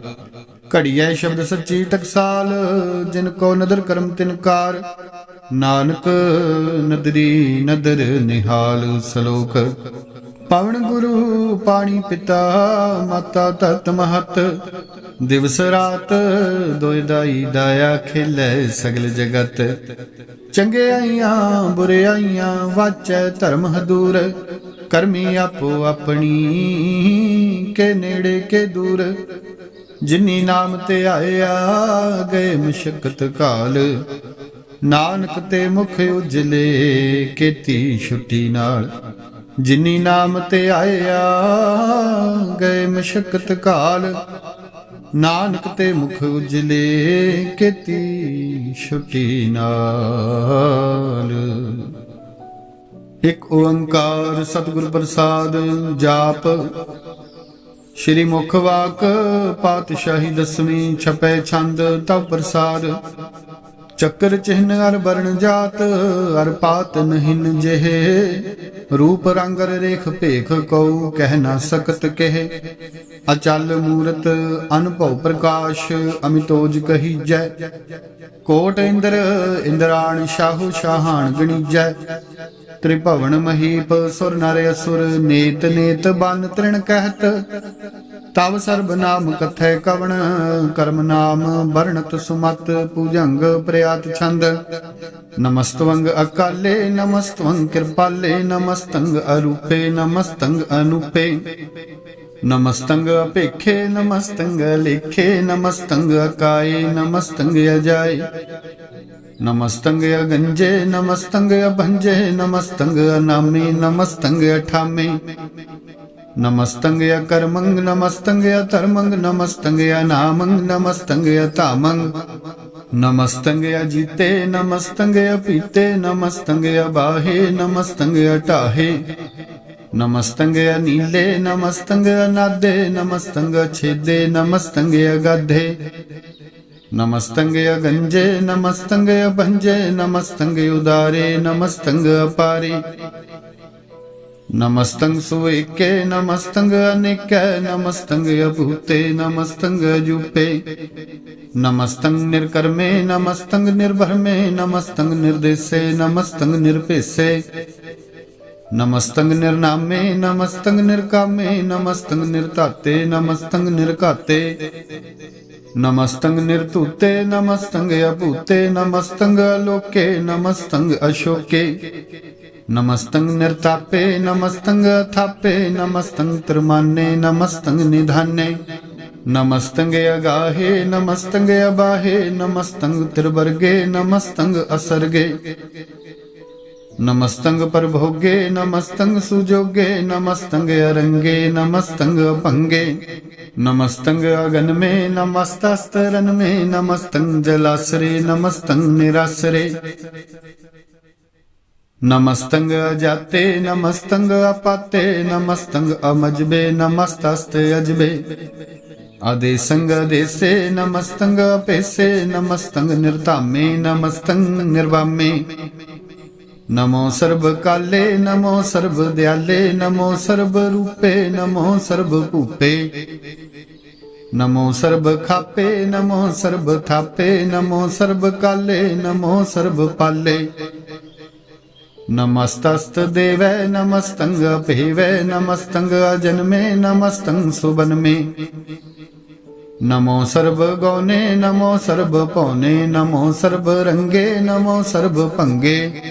ਘੜੀਐ ਸ਼ਬਦ ਸੱਚੀ ਟਕਸਾਲ, ਜਿਨ ਕੋ ਨਦਰ ਕਰਮ ਤਿਨਕਾਰ। ਨਾਨਕ ਨਦਰੀ ਨਦਰ ਨਿਹਾਲ। ਸ਼ਲੋਕ। ਪਵਨ ਗੁਰੂ ਪਾਣੀ ਪਿਤਾ, ਮਾਤਾ ਧਰਤ ਮਹਤ। ਦਿਵਸ ਰਾਤ ਦੁਇ ਦਾਈ, ਦਾਇਆ ਖੇਲੇ ਸਗਲ ਜਗਤ। ਚੰਗਿਆਈਆਂ ਬੁਰਿਆਈਆਂ, ਵਾਚੈ ਧਰਮ ਹਦੂਰ। ਕਰਮੀ ਆਪੋ ਆਪਣੀ, ਕੇ ਨੇੜੇ ਕੇ ਦੂਰ। ਜਿਨੀ ਨਾਮ ਤੇ ਆਇਆ, ਗਏ ਮੁਸ਼ਕਤ ਕਾਲ। ਨਾਨਕ ਤੇ ਮੁਖ ਉਜਲੇ, ਕੀਤੀ ਛੁੱਟੀ ਨਾਲ। ਜਿਨੀ ਨਾਮ ਤੇ ਆਇਆ, ਗਏ ਮੁਸ਼ਕਤ ਕਾਲ। ਨਾਨਕ ਤੇ ਮੁਖ ਉਜਲੇ, ਕੀਤੀ ਛੁੱਟੀ ਨਾਲ। ਇਕ ਓੰਕਾਰ ਸਤਿਗੁਰ ਪ੍ਰਸਾਦ। ਜਾਪ। ਸ਼੍ਰੀ ਮੁਖ ਵਾਕ ਪਾਤਸ਼ਾਹੀ ਦਸਵੀਂ, ਛਪੈ ਛੰਦ ਤਵ ਪ੍ਰਸਾਦ। ਚੱਕਰ ਚਿਹਨ ਅਰ ਬਰਨ ਜਾਤ, ਅਰ ਪਾਤ ਨਹਿਨ ਜਿਹੇ। ਰੂਪ ਰੰਗ ਅਰ ਰੇਖ ਭੇਖ, ਕਉ ਕਹਿ ਨਾ ਸਕਤ ਕਹੇ। ਅਚਲ ਮੂਰਤ ਅਨਭਉ ਪ੍ਰਕਾਸ਼, ਅਮਿਤੋਜ ਕਹੀਜੈ। ਕੋਟ ਇੰਦਰ ਇੰਦਰਾਣ, ਸ਼ਾਹੂ ਸ਼ਾਹਾਨ ਗਣੀਜੈ। ਤ੍ਰਿਭਵਨ ਮਹੀਪ ਸੁਰ ਨਰ ਅਸੁਰ, ਨੇਤ ਨੇਤ ਬਨ ਤ੍ਰਿਣ ਕਹਿਤ। ਤਵ ਸਰਬ ਨਾਮ ਕਥੈ ਕਵਣ, ਕਰਮ ਨਾਮ ਵਰਣਤ ਸੁਮਤ। ਪੂਜੰਗ ਪ੍ਰਿਆਤ ਛੰਦ। ਨਮਸਤਵੰਗ ਅਕਾਲੇ, ਨਮਸਤਵੰਗ ਕਿਰਪਾਲੇ। ਨਮਸਤੰਗ ਅਰੂਪੇ, ਨਮਸਤੰਗ ਅਨੂਪੇ। ਨਮਸਤੰਗ ਅਪੇਖੇ, ਨਮਸਤੰਗ ਲੇਖੇ। ਨਮਸਤੰਗ ਅਕਾਏ, ਨਮਸਤੰਗ ਅਜਾਏ। ਨਮਸਤੰਗ ਅਗੰਜੇ, ਨਮਸਤੰਗ ਅਭੰਜੇ। ਨਮਸਤੰਗ ਅਨਾਮੇ, ਨਮਸਤੰਗ ਅਠਾਮੇ। ਨਮਸਤੰਗ ਅਕਰਮੰਗ, ਨਮਸਤੰਗ ਅਧਰਮੰਗ। ਨਮਸਤੰਗ ਅਨਾਮੰਗ, ਨਮਸਤੰਗ ਅਧਾਮੰਗ। ਨਮਸਤੰਗ ਅਜੀਤੇ, ਨਮਸਤੰਗ ਅਪੀਤੇ। ਨਮਸਤੰਗ ਅਬਾਹੇ, ਨਮਸਤੰਗ ਅਟਾਹੇ। ਨਮਸਤੰਗ ਅਨੀਲੇ, ਨਮਸਤੰਗ ਅਨਾਦੇ। ਨਮਸਤੰਗ ਛੇਦੇ, ਨਮਸਤੰਗ ਅਗਾਧੇ। ਨਮਸਤੰਗ ਅਗੰਜੇ, ਨਮਸਤੰਗ ਅਭੰਜੇ। ਨਮਸਤੰਗ ਉਦਾਰੇ, ਨਮਸਤੰਗ ਅਪਾਰੇ। ਨਮਸਤੰਗ ਸੁਏਕੇ, ਨਮਸਤੰਗ ਅਨੇਕੈ। ਨਮਸਤੰਗ ਅਭੂਤੇ, ਨਮਸਤੰਗ ਅਜੂਪੇ। ਨਮਸਤੰਗ ਨਿਰਕਰਮੇ, ਨਮਸਤੰਗ ਨਿਰਭਰਮੇ। ਨਮਸਤੰਗ ਨਿਰਦੇਸੇ, ਨਮਸਤੰਗ ਨਿਰਭੇਸੇ। ਨਮਸਤੰਗ ਨਿਰਨਾਮੇ, ਨਮਸਤੰਗ ਨਿਰਕਾਮੇ। ਨਮਸਤੰਗ ਨਿਰਧਾਤੇ, ਨਮਸਤੰਗ ਨਿਰਘਾਤੇ। ਨਮਸਤੰਗ ਨਿਰਧੂਤੇ, ਨਮਸਤੰਗ ਅਭੂਤੇ। ਨਮਸਤੰਗ ਅਲੋਕੇ, ਨਮਸਤੰਗ ਅਸ਼ੋਕੇ। ਨਮਸਤੰਗ ਨਿਰਤਾਪੇ, ਨਮਸਤੰਗ ਥਾਪੇ। ਨਮਸਤੰਗ ਤਿਰਮਾਨੇ, ਨਮਸਤੰਗ ਨਿਧਾਨੇ। ਨਮਸਤੰਗ ਅਗਾਹੇ, ਨਮਸਤੰਗ ਅਬਾਹੇ। ਨਮਸਤੰਗ ਤਿਰਵਰਗੇ, ਨਮਸਤੰਗ ਅਸਰਗੇ। ਨਮਸਤੰਗ ਪਰਭੋਗੇ, ਨਮਸਤੰਗ ਸੁਜੋਗੇ। ਨਮਸਤੰਗ ਅਰੰਗੇ, ਨਮਸਤੰਗ ਅਭੰਗੇ। ਨਮਸਤੰਗ ਅਗਨਮੇ, ਨਮਸਤਸਤਰਨਮੇ। ਨਮਸਤੰਗ ਜਲਾਸਰੇ, ਨਮਸਤੰਗ ਨਿਰਾਸਰੇ। ਨਮਸਤੰਗ ਅਜਾਤੇ, ਨਮਸਤੰਗ ਅਪਾਤੇ। ਨਮਸਤੰਗ ਅਮਜਬੇ, ਨਮਸਤਸਤ ਅਜਬੇ। ਆਦੇਸੰਗ ਅਦੇਸੇ, ਨਮਸਤੰਗ ਅਪੇਸੇ। ਨਮਸਤੰਗ ਨਿਰਧਾਮੇ, ਨਮਸਤੰਗ ਨਿਰਵਾਮੇ। ਨਮੋ ਸਰਬ ਕਾਲੇ, ਨਮੋ ਸਰਬ ਦਿਆਲੇ। ਨਮੋ ਸਰਬ ਰੂਪੇ, ਨਮੋ ਸਰਬ ਭੂਪੇ। ਨਮੋ ਸਰਬ ਖਾਪੇ, ਨਮੋ ਸਰਬ ਥਾਪੇ। ਨਮੋ ਸਰਬ ਕਾਲੇ, ਨਮੋ ਸਰਬ ਪਾਲੇ। ਨਮਸਤਸਤ ਦੇਵੈ, ਨਮਸਤੰਗ ਭੇਵੈ। ਨਮਸਤੰਗ ਅਜਨਮੇ, ਨਮਸਤੰਗ ਸੁਬਨਮੇ। ਨਮੋ ਸਰਬ ਗੌਨੇ, ਨਮੋ ਸਰਬ ਭੌਨੇ। ਨਮੋ ਸਰਬ ਰੰਗੇ, ਨਮੋ ਸਰਬ ਭੰਗੇ।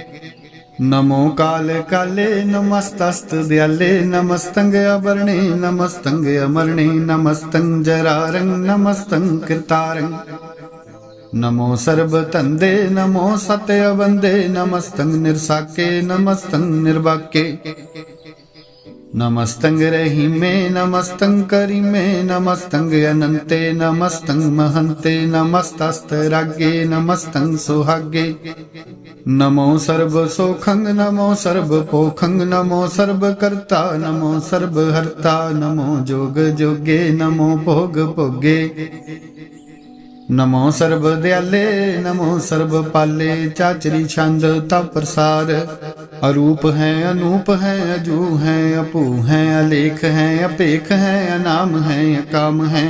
ਨਮੋ ਕਾਲ ਕਾਲੇ, ਨਮਸਤਸਤ ਦਿਆਲੇ। ਨਮਸਤੰਗ ਅਵਰਣੇ, ਨਮਸਤੰਗ ਅਮਰਣੇ। ਨਮਸਤੰਗ ਜਰਾਰੰਗ, ਨਮਸਤੰਗ ਕਿਰਤਾਰੰਗ। ਨਮੋ ਸਰਬ ਧੰਦੇ, ਨਮੋ ਸਤ ਅਵੰਦੇ। ਨਮਸਤੰਗ ਨਿਰਸਾਕੇ, ਨਮਸਤੰਗ ਨਿਰਵਾਕੇ। ਨਮਸਤੰਗ ਰਹੀਮੇ, ਨਮਸਤੰਗ ਕਰੀਮੇ। ਨਮਸਤੰਗ ਅਨੰਤੇ, ਨਮਸਤੰਗ ਮਹੰਤੇ। ਨਮਸਤਸਤ ਰਾਗੇ, ਨਮਸਤੰਗ ਸੁਹਾਗੇ। ਨਮੋ ਸਰਬ ਸੋਖੰਗ, ਨਮੋ ਸਰਬ ਪੋਖੰਗ। ਨਮੋ ਸਰਬ ਕਰਤਾ, ਨਮੋ ਸਰਬ ਹਰਤਾ। ਨਮੋ ਜੋਗ ਜੋਗੇ, ਨਮੋ ਭੋਗ ਭੋਗੇ। नमो सर्ब दयाले नमो सर्ब पाले, चाचरी छंद तब प्रसाद। अरूप है अनूप है अजू है अपू है, अलेख है अपेख है, अनाम है अकाम है,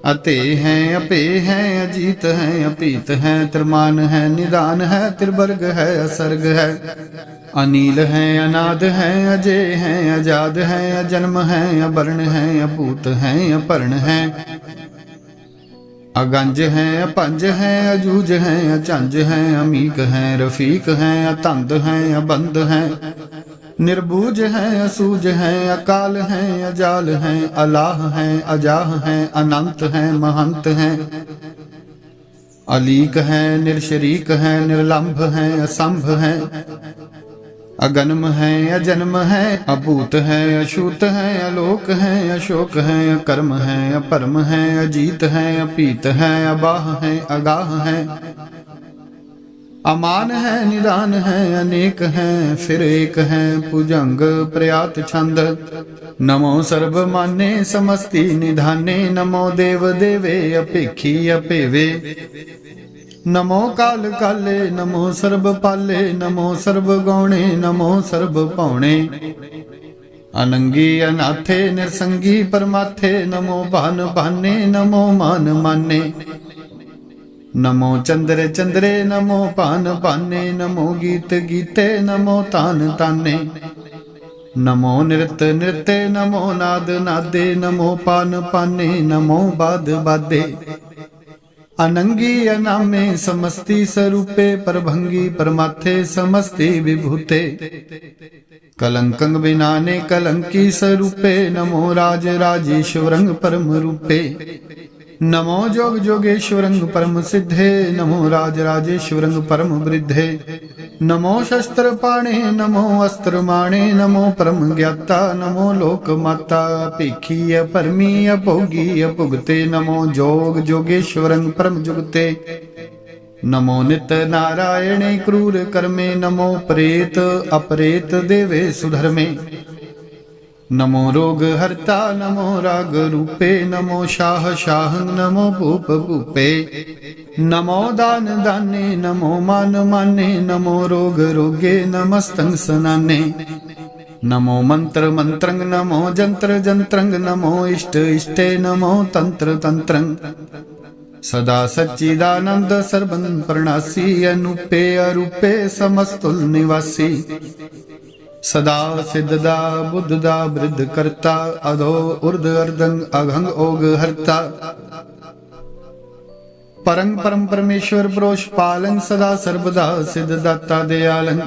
अते है अपे है, अजीत है अपीत है, त्रिमान है निदान है, त्रिवर्ग है असर्ग है, अनील है अनाद है, अजय है अजाद है, अजन्म है अवर्ण है, अभूत है अपर्ण है, अगंज है अपंज है, अजूज है अचंज है, अमीक है रफीक है, अतंद है अबंद है, निर्बूज है असूज है, अकाल है अजाल है, अलाह है अजाह है, अनंत है महंत है, अलीक है निरशरीक है, निर्लंभ है असंभ है, अगन्म है अजन्म है, अभूत है अछूत है, अलोक है अशोक है, अकर्म है अपरम है, अजीत है अपीत है, अबाह है अगाह है, अमान है निदान है, अनेक है फिर एक है, भुजंग प्रयात छंद। नमो सर्ब माने समस्ति निधाने, नमो देव देवे अपेखी अपेवे, नमो काल काले नमो सर्ब पाले, नमो सर्ब गौणे नमो सर्ब पौणे, अनंगी अनाथे निरसंगी परमाथे, नमो भान भाने नमो मान माने, नमो चंद्र चंद्रे नमो पान पाने, नमो गीत गीते नमो तान ताने, नमो नृत नृत्य नमो नाद नादे, नमो पान पाने नमो बाद बादे, अनंगी अनामे समस्ति स्वरूपे, परभंगी परमाथे समस्ति विभूते, कलंकंग बिनाने कलंकी स्वरूपे, नमो राज राजेश्वरंग परम रूपे, नमो जोग जोगेश्वरंग परम सिद्धे, नमो राज राजेश्वरंग परम वृद्धे, नमो शस्त्र पाणे नमो अस्त्र माणे, नमो परम ज्ञाता नमो लोक माता, अपेखी अपरमी अभोगी अभुगते, नमो जोग जोगेश्वरंग परम जुगते, नमो नित नारायणे क्रूर कर्मे, नमो प्रेत अपरेत देवे सुधर्मे, नमो रोग हरता नमो राग रूपे, नमो शाह शाहं नमो भूप भूपे, नमो दान दाने नमो मान माने, नमो रोग रोगे नमस्तंग सनाने, नमो मंत्र मंत्रंग नमो जंत्र जंत्रंग, नमो इष्ट इष्टे नमो तंत्र तंत्रंग, सदा सच्चिदानंद सर्वं प्रणासी, अनूपे अरूपे समस्तुल निवासी, सदा सिद्धदा बुद्धदा वृद्ध करता, अधो उर्ध अर्धंग अघंग ओग हरता, परंग परम परमेश्वर पुरुष पालन, सदा सर्वदा सिद्धदाता दयालन,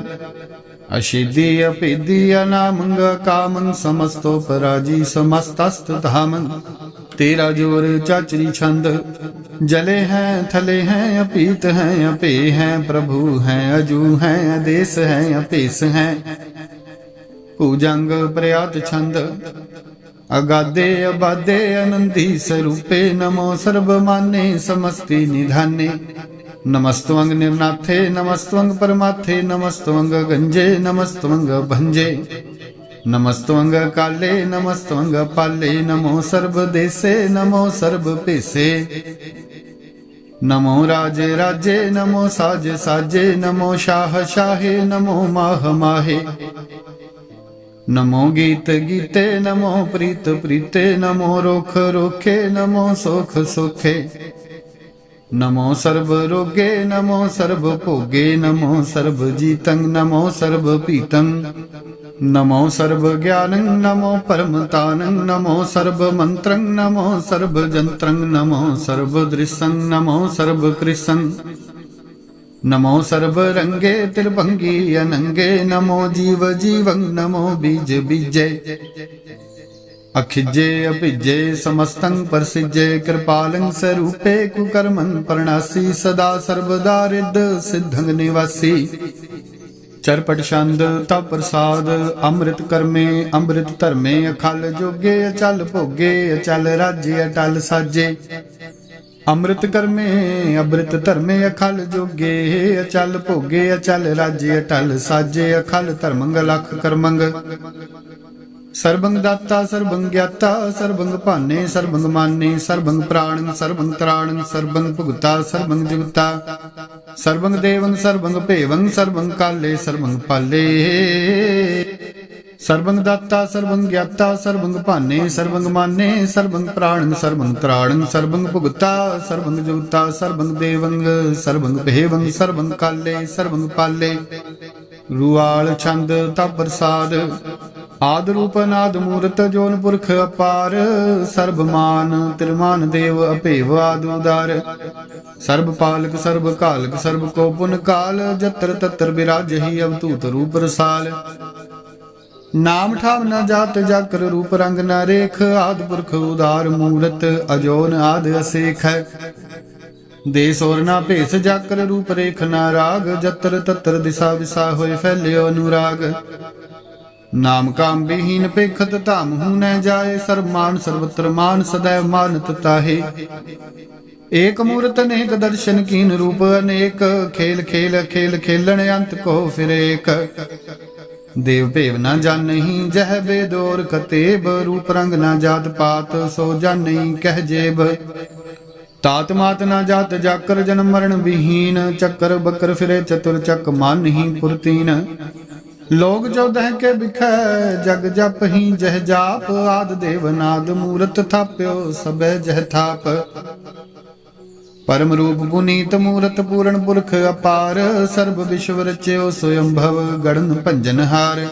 अशिद्धि अपेद्धि अनामंग कामं, समस्तो पराजी समस्तस्त धामं, तेरा जोर चाचरी छंद, जले हैं थले हैं अपीत हैं अपे हैं, प्रभु हैं अजू हैं आदेश हैं अपेस हैं, भुजंग प्रयात छंद, अगाधे अबाधे अनंती स्वरूपे, नमो सर्व माने समस्ति निधाने, नमस्तवंग निर्नाथे नमस्तवंग परमाथे, नमस्तवंग गंजे नमस्तवंग भंजे, नमस्तवंग काले नमस्तवंग पाले, नमो सर्व देसे नमो सर्व पेसे, नमो राजे राजे नमो साज साजे, नमो शाह शाहे नमो माह माहे, नमो गीत गीते नमो प्रीत प्रीते, नमो रोख रोखे नमो सोख सोखे, नमो सर्व रोगे नमो सर्व भोगे, नमो सर्व जीतं नमो सर्व पीतं, नमो सर्व ज्ञानं नमो परमतानं, नमो सर्व मंत्रं नमो सर्व जंत्रं, नमो सर्व दृश्यं नमो सर्व कृष्णं, नमो सर्व रंगे त्रिभंगी अनंगे, नमो जीव जीवं नमो बीज बीजे, अखिजे अभिजे समस्तं प्रसिजे, कृपालं स्वरूपे कुकर्मं प्रणासी, सदा सर्वदा रिद्ध सिद्धं निवासी, चरपट छंद तप प्रसाद, अमृत कर्मे अमृत धर्मे, अखल जोगे अचल भोगे, अचल राज्य अटल साजे, अमृत कर्मे अमृत धर्मे, अखल जोगे अचल भोगे, अचल राज्य अटल साजे, अखल धर्मंग लख कर्मंग, ਸਰਬੰਗ ਦਾਤਾ ਸਰਬੰਗ ਗਿਆਤਾ ਸਰਬੰਗ ਭਾਨੇ ਸਰਬੰਗ ਮਾਨੇ ਸਰਬੰਗ ਪ੍ਰਾਣੰ ਸਰਬੰਗ ਤਰਾਣੰ ਸਰਬੰਗ ਭੁਗਤਾ ਸਰਬੰਗ ਜੁਗਤਾ ਸਰਬੰਗ ਦੇਵੰ ਸਰਬੰਗ ਭੇਵੰ ਸਰਬੰਗ ਕਾਲੇ ਸਰਬੰਗ ਪਾਲੇ ਸਰਬੰਗ ਦਾਤਾ ਸਰਬੰਗ ਗਿਆਤਾ ਸਰਬੰਗ ਭਾਨੇ ਸਰਬੰਗ ਮਾਨੇ ਸਰਬੰਗ ਪ੍ਰਾਣੰ ਸਰਬੰਗ ਤਰਾਣੰ ਸਰਬੰਗ ਭੁਗਤਾ ਸਰਬੰਗ ਜੁਗਤਾ ਸਰਬੰਗ ਦੇਵੰ ਸਰਬੰਗ ਭੇਵੰ ਸਰਬੰਗ ਕਾਲੇ ਸਰਬੰਗ ਪਾਲੇ ਰੂਆਲ ਛੰਦ ਤਪ ਪ੍ਰਸਾਦ ਆਦ ਰੂਪ ਅਨਾਦ ਮੂਰਤ ਜੋਨ ਪੁਰਖ ਅਪਾਰ ਸਰਬ ਮਾਨ ਤਿਰਮਾਨ ਦੇਵ ਅਭੇਵ ਆਦ ਉਦਾਰ ਸਰਬ ਪਾਲਕ ਸਰਬ ਕਾਲਕ ਸਰਬ ਕੋ ਪੁਨ ਕਾਲ ਜਤਰ ਤਤਰ ਬਿਰਾਜਹੀ ਅਵਤੂਤ ਰੂਪ ਰਸਾਲ ਨਾਮ ਠਾਮ ਨ ਜਾਤ ਜਾਕਰ ਰੂਪ ਰੰਗ ਨ ਰੇਖ ਆਦ ਪੁਰਖ ਉਦਾਰ ਮੂਰਤ ਅਜੋਨ ਆਦ ਅਸੇਖ ਦੇ ਸੋਰ ਨਾ ਭੇਸ ਜਾਕਰ ਰੂਪ ਰੇਖ ਨਾ ਰਾਗ ਜਤਰ ਤਤਰ ਦਿਸਾ ਵਿਸਾ ਹੋਏ ਫੈਲਿਓ ਅਨੁਰਾਗ ਨਾਮ ਕਾਮ ਬਿਹੀਨ ਪੇਖਤ ਧਾਮ ਹੂ ਨ ਜਾਏ ਸਰਬ ਮਾਨ ਸਰਬਤਰ ਮਾਨ ਸदैव ਮਾਨਤ ਤਾਹੇ ਏਕ ਮੂਰਤ ਅਨੇਕ ਦਰਸ਼ਨ ਕੀਨ ਰੂਪ ਅਨੇਕ ਖੇਲ ਖੇਲ ਖੇਲ ਖੇਲਣ ਅੰਤ ਕੋ ਫਿਰ ਏਕ ਦੇਵ ਭੇਵ ਨਾ ਜਾਣਹੀਂ ਜਹ ਬੇਦੋਰ ਕਤੇਬ ਰੂਪ ਰੰਗ ਨਾ ਜਾਤ ਪਾਤ ਸੋ ਜਾਣਹੀਂ ਕਹਿ ਜੇਬ ਤਾਤ ਮਾਤ ਨਾ ਜਾਤ ਜਾਕਰ ਜਨਮ ਮਰਨ ਵਿਹੀਨ ਚੱਕਰ ਬੱਕਰ ਫਿਰੇ ਚਤੁਰ ਚੱਕ ਮਨ ਹੀ ਪੁਰਤੀਨ ਲੋਗ ਜੋ ਦਹਿ ਕੇ ਬਿਖੈ ਜਗ ਜਪ ਹੀ ਜਹ ਜਾਪ ਆਦ ਦੇਵ ਨਾਦ ਮੂਰਤ ਥਾਪਿਓ ਸਬੈ ਜਹ ਥਾਪ ਪਰਮ ਰੂਪ ਪੁਨੀਤ ਮੂਰਤ ਪੂਰਨ ਪੁਰਖ ਅਪਾਰ ਸਰਬ ਵਿਸ਼ਵ ਰਚਿਓ ਸੋਯੰਭਵ ਗੜਨ ਭੰਜਨ ਹਾਰ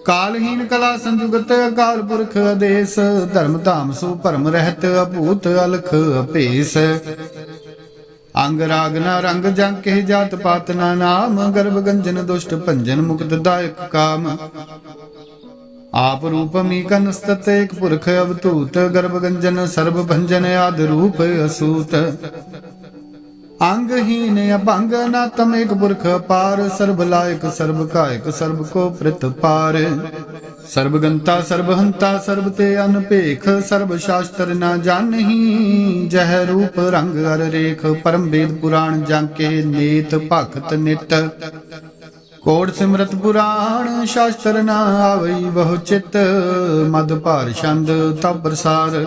ਕਾਲਹੀਨ ਕਲਾ ਸੰਜੁਗਤ ਅਕਾਲ ਪੁਰਖ ਆਦੇਸ ਧਰਮ ਧਾਮ ਸੋ ਭਰਮ ਰਹਿਤ ਅਭੂਤ ਅਲਖ ਅਭੇਸ ਅੰਗ ਰਾਗ ਨਾ ਰੰਗ ਜੰਗ ਕੇ ਜਾਤ ਪਾਤ ਨਾ ਨਾਮ ਗਰਭ ਗੰਜਨ ਦੁਸ਼ਟ ਭੰਜਨ ਮੁਕਤ ਦਾਇਕ ਕਾਮ ਆਪ ਰੂਪਮੀ ਕਨਸਤਤ ਏਕ ਪੁਰਖ ਅਵਤੂਤ ਗਰਭ ਗੰਜਨ ਸਰਬ ਭੰਜਨ ਆਦ ਰੂਪ ਅਸੂਤ ਅੰਗਹੀਨ ਅਭੰਗ ਨਾ ਤਮ ਏਕ ਪੁਰਖ ਪਾਰ ਸਰਬ ਲਾਇਕ ਸਰਬ ਕਾਇਕ ਸਰਬ ਕੋ ਪ੍ਰਿਤ ਪਾਰ ਸਰਬ ਗੰਤਾ ਸਰਬ ਹੰਤਾ ਸਰਬ ਤੇ ਅਨਪੇਖ ਸਰਬ ਸ਼ਾਸਤਰ ਨਾ ਜਾਣਹੀਂ ਜਹ ਰੂਪ ਰੰਗ ਅਰ ਰੇਖ ਪਰਮ ਵੇਦ ਪੁਰਾਣ ਜਾਂਕੇ ਨੀਤ ਭਗਤ ਨਿਤ ਕੋਟ ਸਿਮਰਤ ਪੁਰਾਣ ਸ਼ਾਸਤਰ ਨਾ ਆਵਈ ਬਹੁ ਚਿਤ ਮਦ ਭਾਰ ਛੰਦ ਤਪ ਪ੍ਰਸਾਦ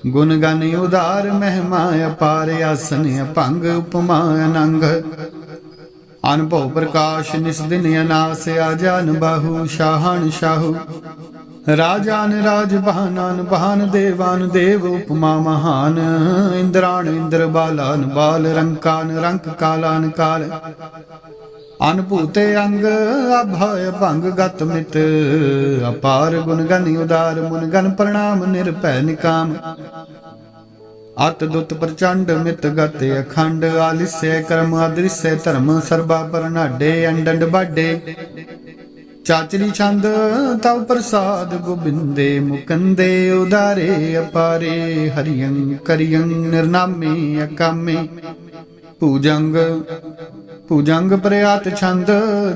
ਗੁਣ ਗਨ ਉਦਾਰ ਮਹਿਮਾ ਅਪਾਰ ਆਸਨ ਅਭੰਗ ਉਪਮਾ ਅਨੰਗ ਅਨਭਉ ਪ੍ਰਕਾਸ਼ ਨਿਸ ਦਿਨ ਅਨਾਸ ਆਜਾਨ ਬਾਹੂ ਸ਼ਾਹਨ ਸ਼ਾਹੂ ਰਾਜਾਨ ਰਾਜ ਬਹਾਨਾਨ ਬਹਾਨ ਦੇਵਾਨ ਦੇਵ ਉਪਮਾ ਮਹਾਨ ਇੰਦਰਾਨ ਇੰਦਰ ਬਾਲਾਨ ਬਾਲ ਰੰਕਾਨ ਰੰਕ ਕਾਲਾਨ ਕਾਲ ਅਨਭੂਤੇ ਅੰਗ ਅਭੈ ਭੰਗ ਗਤ ਮਿਤ ਅਪਾਰ ਗੁਣ ਗਨ ਉਦਾਰ ਮੁਨ ਗਨ ਪ੍ਰਣਾਮ ਨਿਰਭੈ ਨਿਕਾਮ ਅਤ ਦੁਤ ਪ੍ਰਚੰਡ ਮਿਤ ਗਤ ਅਖੰਡ ਆਲਿਸੈ ਕਰਮ ਅਦ੍ਰਿਸੈ ਧਰਮ ਸਰਬਾ ਪਰਨਾਡੇ ਅੰਡੰਡ ਬਾਡੇ ਚਾਚਰੀ ਛੰਦ ਤਵ ਪ੍ਰਸਾਦ ਗੋਬਿੰਦੇ ਮੁਕੰਦੇ ਉਦਾਰੇ ਅਪਾਰੇ ਹਰਿਯੰ ਕਰਿਯੰ ਨਿਰਨਾਮੇ ਅਕਾਮੇ ਪੂਜੰਗ ਭੁਜੰਗ ਪ੍ਰਿਆਤ ਛੰਦ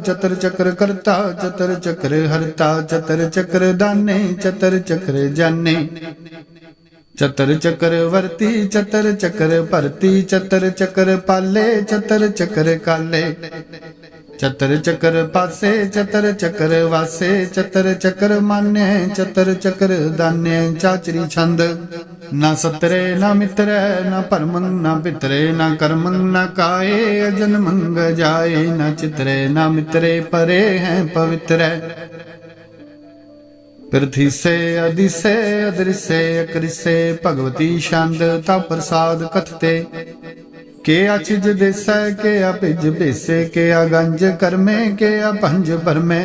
ਚਤਰ ਚੱਕਰ ਕਰਤਾ ਚਤਰ ਚੱਕਰ ਹਰਤਾ ਚਤਰ ਚੱਕਰ ਦਾਨੇ ਚਤਰ ਚੱਕਰ ਜਾਨੇ ਚਤਰ ਚੱਕਰ ਵਰਤੀ ਚਤਰ ਚੱਕਰ ਭਰਤੀ ਚਤਰ ਚੱਕਰ ਪਾਲੇ ਚਤਰ ਚੱਕਰ ਕਾਲੇ ਚਤਰ ਚੱਕਰ ਪਾਸੇ ਚਤਰ ਚੱਕਰ ਵਾਸੇ ਚਤਰ ਚੱਕਰ ਮਾਨੇ ਚਤਰ ਚੱਕਰ ਦਾਨੇ ਚਾਚਰੀ ਛੰਦ ਨਾ ਸਤਰੇ ਨਾ ਮਿਤਰੈ ਨਾ ਪਰਮੰ ਨਾ ਪਿਤਰੇ ਨਾ ਕਰਮੰ ਨਾ ਕਾਏ ਅਜਨ ਮੰਗ ਜਾਏ ਨਾ ਚਿਤਰੇ ਨਾ ਮਿਤਰੇ ਪਰੇ ਹੈ ਪਵਿੱਤਰੈ ਪ੍ਰਥਿਸੇ ਅਦਿਸੇ ਅਦ੍ਰਿਸੇ ਅਕ੍ਰਿਸੇ ਭਗਵਤੀ ਛੰਦ ਤਾ ਪ੍ਰਸਾਦ ਕਥਤੇ ਕੇ ਅਚਿਜ ਦੇਸੈ ਕੇ ਅਪਿਜ ਭੇਸੇ ਕੇ ਅਗੰਜ ਕਰਮੇ ਕੇ ਅਪੰਜ ਪਰਮੇ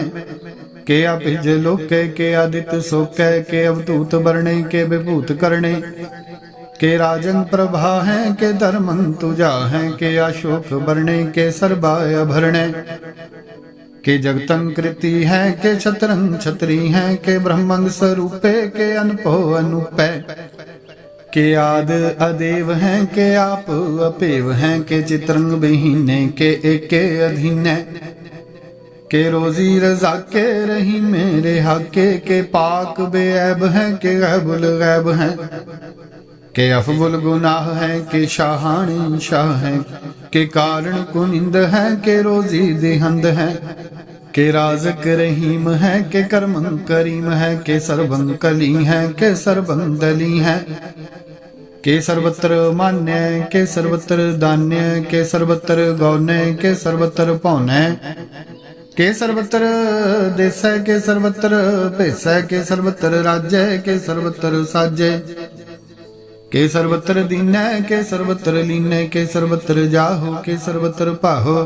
ਕੇ ਅਪਿਜ ਲੋਕੇ ਕੇ ਆਦਿਤ ਸੋਕੈ ਕੇ ਅਵਤੂਤ ਵਰਣੇ ਕੇ ਵਿਭੂਤ ਕਰਣੇ ਕੇ ਰਾਜਨ ਪ੍ਰਭਾ ਹੈ ਕੇ ਧਰਮੰ ਤੁਜਾ ਹੈ ਕੇ ਅਸ਼ੋਕ ਵਰਣੇ ਕੇ ਸਰਬਾ ਅਭਰਣੇ के जगतं कृति है के छत्रं छत्री है के ब्रह्मंग स्वरूपे के अनपो अनुपै के आद अदेव हैं के आप अपेव हैं के चित्रंग बिहीने के एके अधीने के रोजी रजा के रही मेरे हाके के पाक बेऐब हैं के गैबुल गैब हैं के अफबुल गुनाह है के शाहानी शाह है के कारण कुनिंद है के रोजी देहंद है के राज़क रहीम है, के करमं करीम है, के सर्वं कली है, के सर्वं दली है, के सर्वत्र मान्य, के सर्वत्र दान्य, के सर्वत्र गौन्य, के सर्वत्र पौन्य, के सर्वत्र देसै, के सर्वत्र भेसै, के सर्वत्र राज्य, के सर्वत्र साजै, के सर्वत्र दीनै, के सर्वत्र लीनै, के सर्वत्र जाहो, के सर्वत्र पाहो,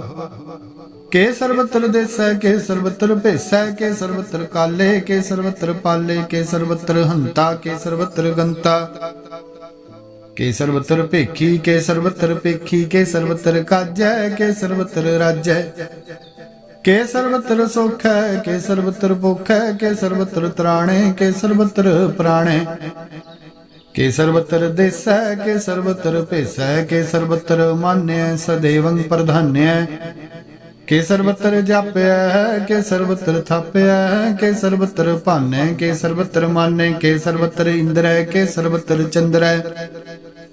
के सर्वत्र देसै, के सर्वत्र भेसै, के सर्वत्र काले, के सर्वत्र पाले, के सर्वत्र हंता, के सर्वत्र गंता, के सर्वत्र भेखी, के सर्वत्र पेखी, के सर्वत्र काजै, के सर्वत्र राजै, के सर्वत्र सुख है, के सर्वत्र भुख है, के सर्वत्र त्राणे, के सर्वत्र प्राणे, के सर्वत्र देसै, के सर्वत्र भेसै, के सर्वत्र मान्य सदैवं प्रधान्य, के सर्वत्र जाप्य है, के सर्वत्र थाप्य है, के सर्वत्र भान्य, के सर्वत्र मान्य, के सर्वत्र इंद्र, के सर्वत्र चंद्र,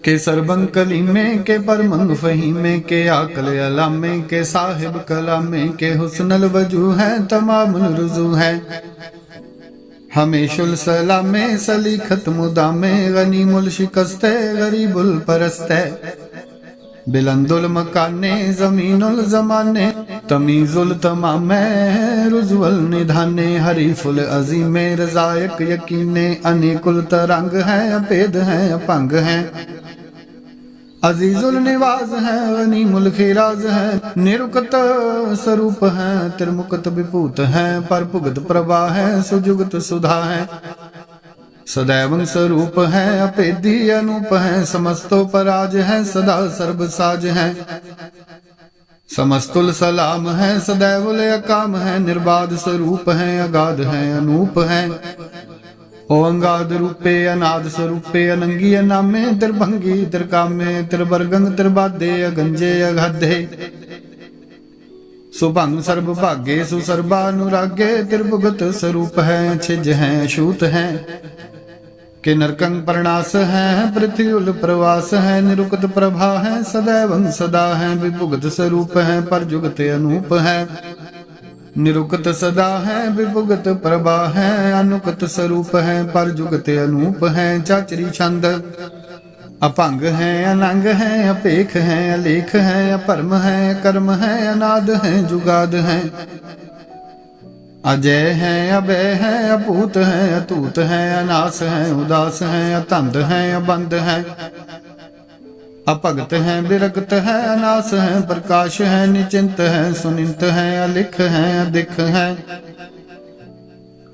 के सर्वं कलीमे, के परमंग फहीमे, के आकल अलामे, के साहिब कलामे, के हुस्नल वजू है, तमामुल रुजू है, हमेशुल सलामे, सलीखत मुदामे, गनीमुल शिकस्ते, गरीबुल परस्ते, बिलंदुल मकाने, जमीनुल जमाने, तमीजुल तमामे, रुजुल निधाने, हरीफुल अजीमे, रजायक यकीने, अनेकुल तरंग है, अपेद है, अपंग है, अजीजुल निवाज है, गनीमुल खिराज है, निरुकत स्वरूप है, त्रिमुकत विभूत है, परभुगत प्रभा है, सुजुगत सुधा है, सदैवं स्वरूप है, अपेदी अनूप है, समस्तोपराज है, सदा सर्वसाज है, समस्तुल सलाम है, सदैवुल अकाम है, निर्बाध स्वरूप है, अगाध है, अनूप है, ओ अंगाद रूपे, अनाद स्वरूपे, अनंगी अनामे, त्रिभंगी त्रिकामे, त्रिवर्गंग त्रिबाधे, अगंजे अगाधे, सुभंग सर्व भागे, सुसर्वानुरागे, त्रिभुगत स्वरूप है, छिज है, छूत है, के नरकंग प्रणास है, पृथ्वीउल प्रवास है, निरुकत प्रभा है, सदैवं सदा है, विभुगत स्वरूप है, परजुगत अनूप है, निरुकत सदा है, विभुगत प्रभा है, अनुकत स्वरूप है, परजुगत अनूप है, चाचरी छंद अपंग है, अनंग है, अपेख है, अलेख है, अपरम है, कर्म है, अनाद है, जुगाद है, अजय है, अभय है, अपूत है, अतूत है, अनास है, उदास है, अतंद है, अबंद है, अपगत है, विरक्त है, अनास है, प्रकाश है, निचिंत है, सुनिंत है, अलिख है, अधिक है,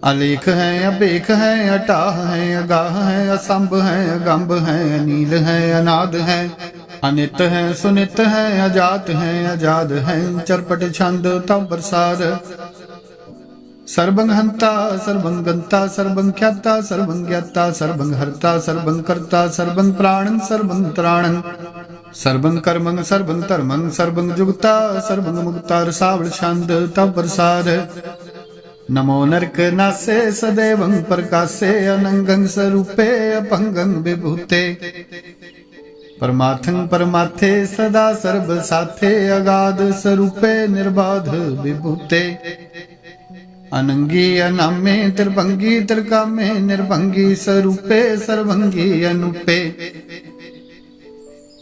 अलेख है, अपेख है, अटाह है, अगाह है, असंभ है, अगंभ है, अनील है, अनाद है, अनित है, सुनित है, अजात है, अजाद है, चरपट छंद तव प्रसाद, सर्वं हंता, सर्वं गंता, सर्वं ख्याता, सर्वं ज्ञाता, सर्वं हर्ता, सर्वं कर्ता, सर्वं प्राणं, सर्वं त्राणं, सर्वं कर्मं, सर्वं धर्मं, सर्वं जुगता, सर्वं मुक्ता, रसावल छंद तव प्रसाद, नमो नरक नासे, सदैवं प्रकाशे, अनंगं स्वरूपे, अपंगं विभूते, परमार्थं परमार्थे, सदा सर्व साथे, अगाध स्वरूपे, निर्बाध विभूते, अनंगी अनामे, त्रिभंगी त्रिकामे, निर्भंगी स्वरूपे, सर्वंगी अनूपे,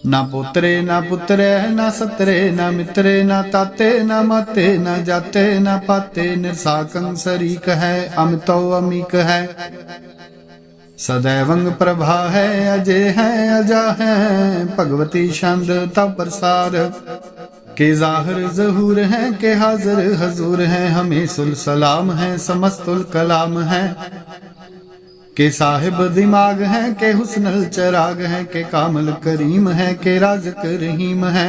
ना पुत्रे ना पुत्रे, ना सतरे, ना मित्रे, ना ताते, ना माते, ना जाते, ना पाते, निर्साकं शरीक है, अमितो अमीक है, सदैवं प्रभा है, अजय है, अजा है, भगवती छंद तव प्रसाद, के जाहिर जहूर है, के हाजिर हजूर है, हमें सुल सलाम है, समस्तुल कलाम है, के साहिब दिमाग है, के हुस्नल चराग है, के कामल करीम है, के राज़क रहीम है,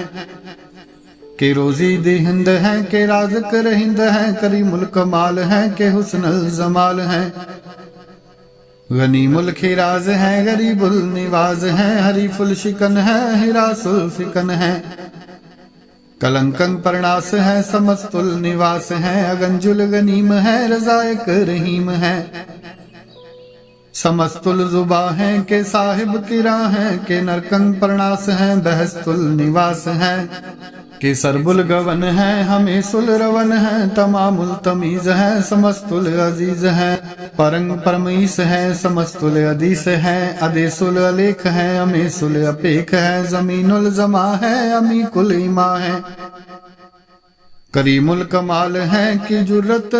के रोजी दिहिंद है, के राज़क रहिंद है, करीमुल कमाल है, के हुस्नल जमाल है, गनीमुल खिराज है, गरीबुल निवाज है, हरीफुल शिकन है, हिरासुल फिकन है, कलंकं प्रणास है, समस्तुल निवास है, अगंजुल गनीम है, रजायक रहीम है, समस्तुल जुबा है, के साहिब किरा है, के नरकंग प्रणास है, बहस्तुल निवास है, के सरबुल गवन है हमें सुल रवन है, तमामुल तमीज है समस्तुल अजीज है, परंग परमीस है समस्तुल अदीस है, अदेसुल अलेख है अमेसुल अपेख है, जमीनुल जमा है अमी कुल इमा है, करीमुल कमाल है कि जुर्रत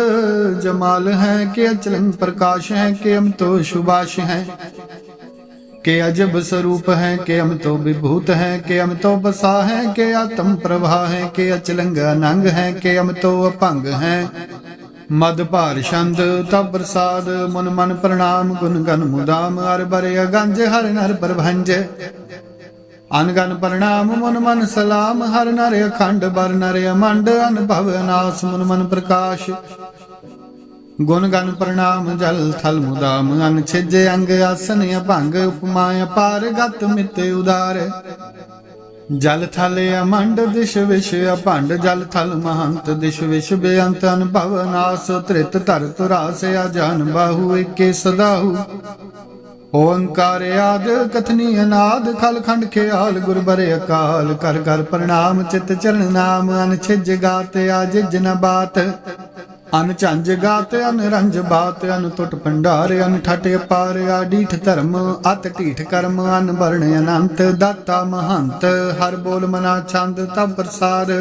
जमाल है, के अचलंग प्रकाश है के अमतो शुभाश है, के अजब स्वरूप है के अमतो विभूत है, के अमतो बसा है के आत्म प्रभा है, के अचलंग अनंग है के अमतो अपंग है, मद भार छंद तब प्रसाद मन मन प्रणाम, गुण गण मुदाम हर बर अगंज हर नर प्रभंज, अनगन प्रणाम मन मन सलाम, हर नर अखंड बर नर अमंड, अनुभव नास मन मन प्रकाश, गुण गण प्रणाम जल थल मुदाम, अन छिजे अंग आसन अभंग, उपमा अपार गत मित उदार, जल थल अमंड दिश विश अभंड, जल थल महंत दिश विश बेअंत, अनुभव नास त्रित धर तुरास, अजान बाहु एके सदाहु, ओंकार आद कथनी अनाद, खल खंड ख्याल गुर बरे अकाल, कर कर प्रणाम चित चरण नाम, अन छिज गात आजिज न बात, अन झंझ गात अन रंज बात, अन टुट भंडार अन ठट अपार, आडीठ धर्म अत ढीठ कर्म, अन वर्ण अनंत दाता महंत, हर बोल मना छंद तब प्रसाद,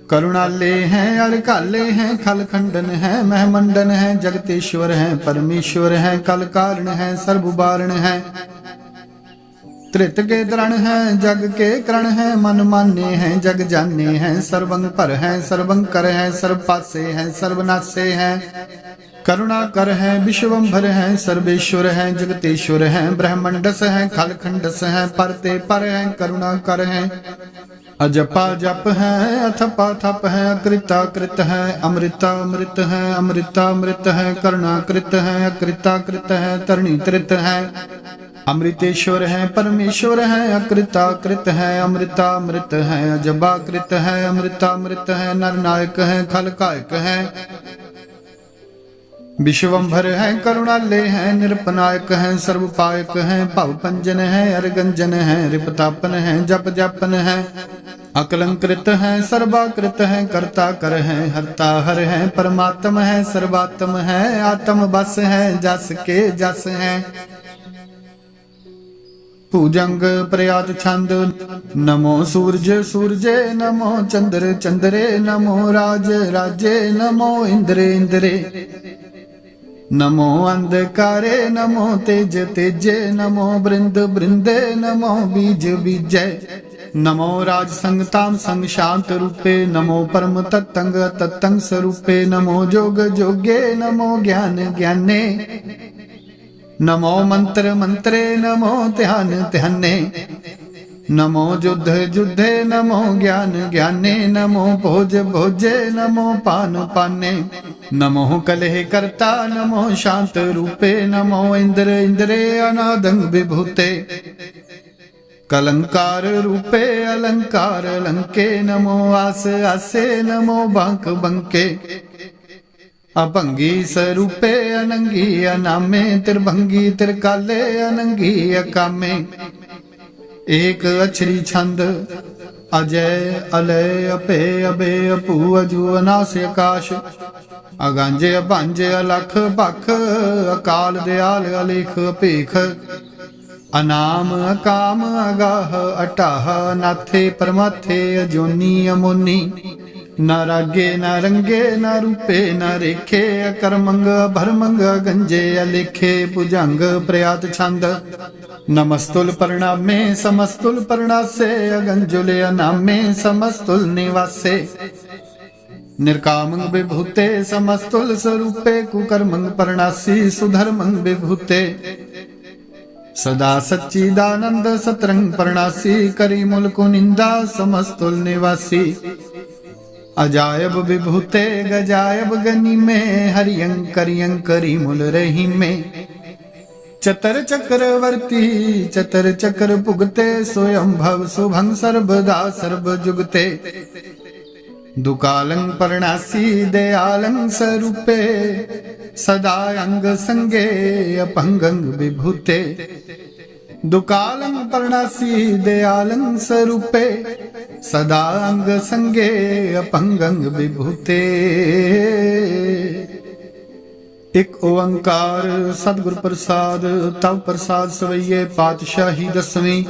करुणाले हैं अरकाले हैं, खल खंडन है महमंडन है, जगतेश्वर है परमेश्वर है, कल कारण है सर्वबारण है, त्रित के दरण है जग के करण है, मन माने हैं जग जाने हैं, सर्वंग पर है सर्वंकर है, सर्व पासे है सर्वनाशे है, करुणा कर है विश्वम्भर है, सर्वेश्वर है जगतेश्वर है, ब्रह्मंडस है खल खंडस है, परते पर है करुणा कर है, अजपा जप है अथपा थप है, अकृता कृत है अमृता अमृत है, अमृता अमृत है करुणा कृत है, अकृता कृत है तरणी त्रित है, अमृतेश्वर है परमेश्वर है, अकृता कृत है अमृता अमृत है, अजबा कृत है अमृता अमृत है, नरनायक है खल कायक है, विश्वम्भर है करुणालय है, निरपनायक है सर्वपायक है, भव पंजन है अरगंजन है, रिपतापन है जप जापन है, अकलंकृत है सर्वाकृत है, कर्ता कर है हरता हर है, परमात्म है सर्वात्म है, आत्म बस है जस के जस है, भुजंग प्रयात छंद, नमो सूरज सूरजे, नमो चंद्र चंद्रे, नमो राज राजे, नमो इंद्रे इंद्रे, नमो अंधकारे, नमो तेज तेजे, नमो बृंद बृंदे, नमो बीज बीजय, नमो राज संगताम संग शांत रूपे, नमो परम तत्तंग तत्तंग स्वरूपे, नमो जोग जोगे, नमो ज्ञान ज्ञाने, नमो मंत्र मंत्रे, नमो ध्यान ध्याने, नमो युद्ध युद्धे, नमो ज्ञान ज्ञाने, नमो भोज भोजे, नमो पान पाने, नमो कलह करता, नमो शांत रूपे, नमो इंद्र इंद्रे अनादंग विभूते, कलंकार रूपे अलंकार अलंके, नमो आस आसे, नमो बांक बंके, अभंगी स्वरूपे अनंगी अनामे, त्रिभंगी त्रिकाले अनंगी अकामे, एक अक्षरी छंद, अजय अलय अपे अबे अपू अजू अनास आकाश, अगांजे अभांजे अलख भख, अकाल दयाल अलेख अपेख, अनाम अकाम अगाह अटाह, नाथे परमाथे अजोनी अमोनी, न रागे न रंगे न रूपे न रेखे, अकरमंग भरमंग गंजे अलेखे, भुजंग प्रयात छंद, नमस्तुल परिणामे समस्तुल परिणासे, अगंजुले अनामे समस्तुल निवासे, निर्कामंग विभूते समस्तुल स्वरूपे, कुकर्मंग परिणासी सुधर्मंग विभूते, सदा सच्चिदानंद सतरंग परिणासी, करी मूल कुनिंदा समस्तुल निवासी, अजायब विभूते गजायब गनी में, हरियं करियं करी मूल रही में, चतर चक्रवर्ती चतर चक्र भुगते, स्वयं भव शुभं सर्वदा सर्व जुगते, दुकालं परणासी दयालं स्वरूपे, सदा अंग संगे अपंगंग विभूते, दुकालं परणासी दयालं स्वरूपे, सदा अंग संगे अपंगंग विभूते। एक ओंकार सतगुर प्रसाद, तव प्रसाद सवैये पातशाही दसवीं।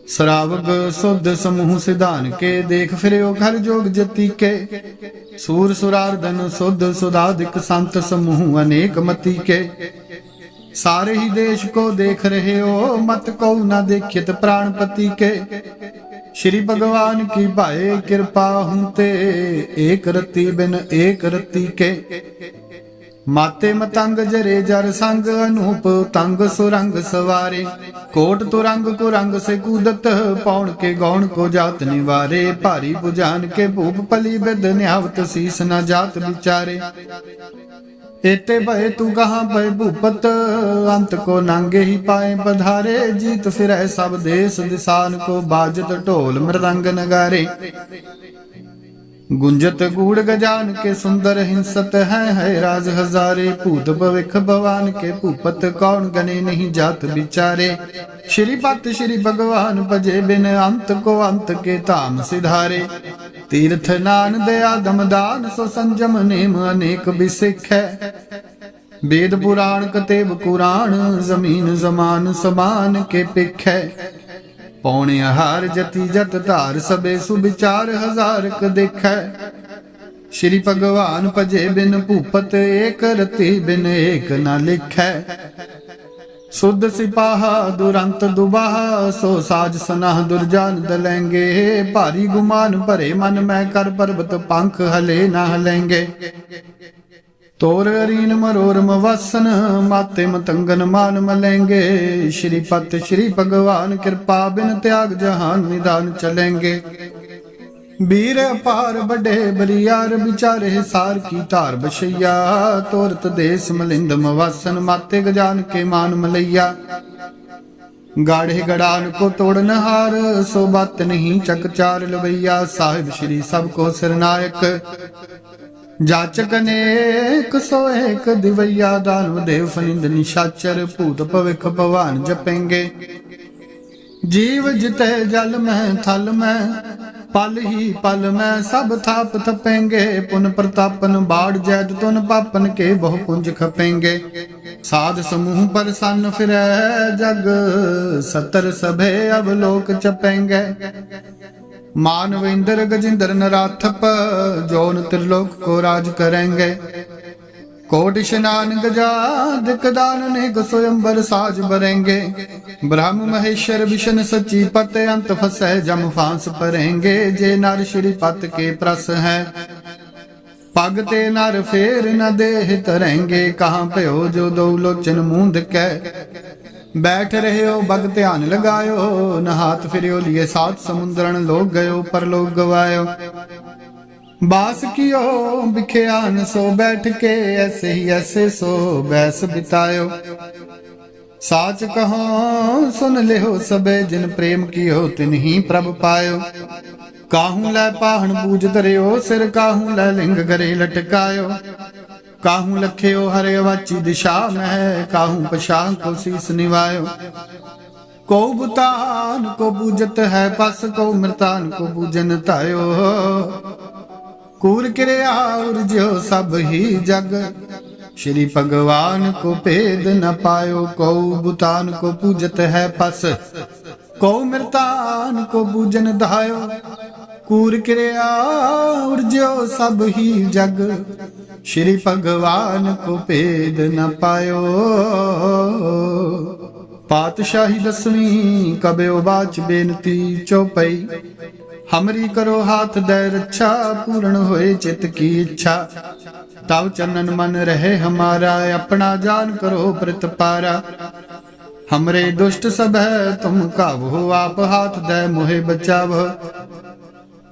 श्रावक सुध समूह सिधान के, देख फिरो घर जोग जति के। सूर सुरार्दन सुध सुधादिक संत समूह अनेक मति के। सारे ही देश को देख रहे हो, मत को न देखित प्राणपति के। श्री भगवान की भाए कृपा हुते, एक रति बिन एक रति के। माते मतंग जरे जर संग, अनूप तंग सुरंग सवारे। कोट तुरंग कुरंग से कूदत, पौन के गौण को जात निवारे। भारी बुझान के भूप पली बिद, न्यावत शीस न जात बिचारे। एते भय तू कहाँ भय भूपत, अंत को नांगे ही पाए पधारे। जीत फिरै सब देश दिसान को, बाजत ढोल मृदंग नगारे। गुंजत गूढ़ गजान के, सुंदर हिंसत है राज हजारे। भूत भविख भवान के भूपत, कौन गने नहीं जात बिचारे। श्रीपत श्री भगवान भजे बिन, अंत को अंत के धाम सिधारे। तीर्थ नान दया दमदान, सो संजम नेम अनेक बिसिख है। वेद पुराण कतेब कुरान, जमीन जमान समान के पिख है। पौने हार जति जत धार, सबे सुविचार हजार क देखै। श्री भगवान भजे बिन भूपत, एक रति बिन एक न लिखै। शुद्ध सिपाहा दुरंत दुबाहा, सो साज सनाह दुर्जान दलेंगे। भारी गुमान भरे मन में, कर पर्वत पंख हले न हलेंगे। तोर अरीन मरोरम वासन, माते मतंगन मान मलेंगे। श्रीपत श्री भगवान कृपा बिन, त्याग जहान निदान चलेंगे। वीर अपार बड़े बरियार, बिचारे सार की तार बशैया। तोरत देश मलिंदम वासन, माते गजान के मान मलैया। गाढ़े गड़ान को तोड़न हार, सो बात नहीं चक चार लवैया। साहिब श्री सबको सिरनायक, जाचक अनेक सो एक दिवैया। दानव देव फनिंद निशाचर, भूत भविख भवान जपेंगे। जीव जिते जल में थल में, पल ही पल में सब थाप थपेंगे। पुन प्रतापन बाढ़ जैद, तुन पापन के बहु पुंज खपेंगे। साध समूह पर सन फिरै जग, सतर सभे अवलोक चपेंगे। मानव इंद्र गजिंद्र नराथप, जौन त्रिलोक को राज करेंगे। कोट स्नान गजा दिकदान, अनेक स्वयंवर साज बरेंगे। ब्रह्म महेश्वर विष्णु सची पत, अंत फसै जम फांस परेंगे। जे नर श्री पत के प्रस है, पग ते नर फेर न देह तरेंगे। कहाँ पयो जो दो लोचन मूंद कै, बैठ रहे हो बग ध्यान लगायो। नहात फिरियो लिए सात समुद्रन, लोग गयो पर लोग गवायो। बास कियो बिख्यान सो बैठ के, ऐसे ही ऐसे सो बैस बितायो। साच कहो सुन ले हो सबे, जिन प्रेम कियो तिन ही प्रभ पायो। काहू लै पाहन बूझ धरियो, सिर काहू लै लिंग गरे लटकायो। काहू लख्यो हरे वाची दिशा में, काहू पशां को शीस निवायो। को बुतान को बूझत है पस, को मृतान को बूझन तायो। कूर क्रिया उर्ज्यो सब ही जग, श्री भगवान को भेद न पायो। को बुतान को पूजत है पस, को मृतान को बूझन धायो। कूर क्रिया उर्ज्यो सब ही जग, श्री भगवान को भेद न पायो। पातशाही दसवीं कबयो बाच बेनती चौपई। हमरी करो हाथ दे रक्षा, पूर्ण होए चित की इच्छा। तब चरणन मन रहे हमारा, अपना जान करो प्रतिपारा। हमरे दुष्ट सब है तुम काबू, आप हाथ दे मोहे बचाव।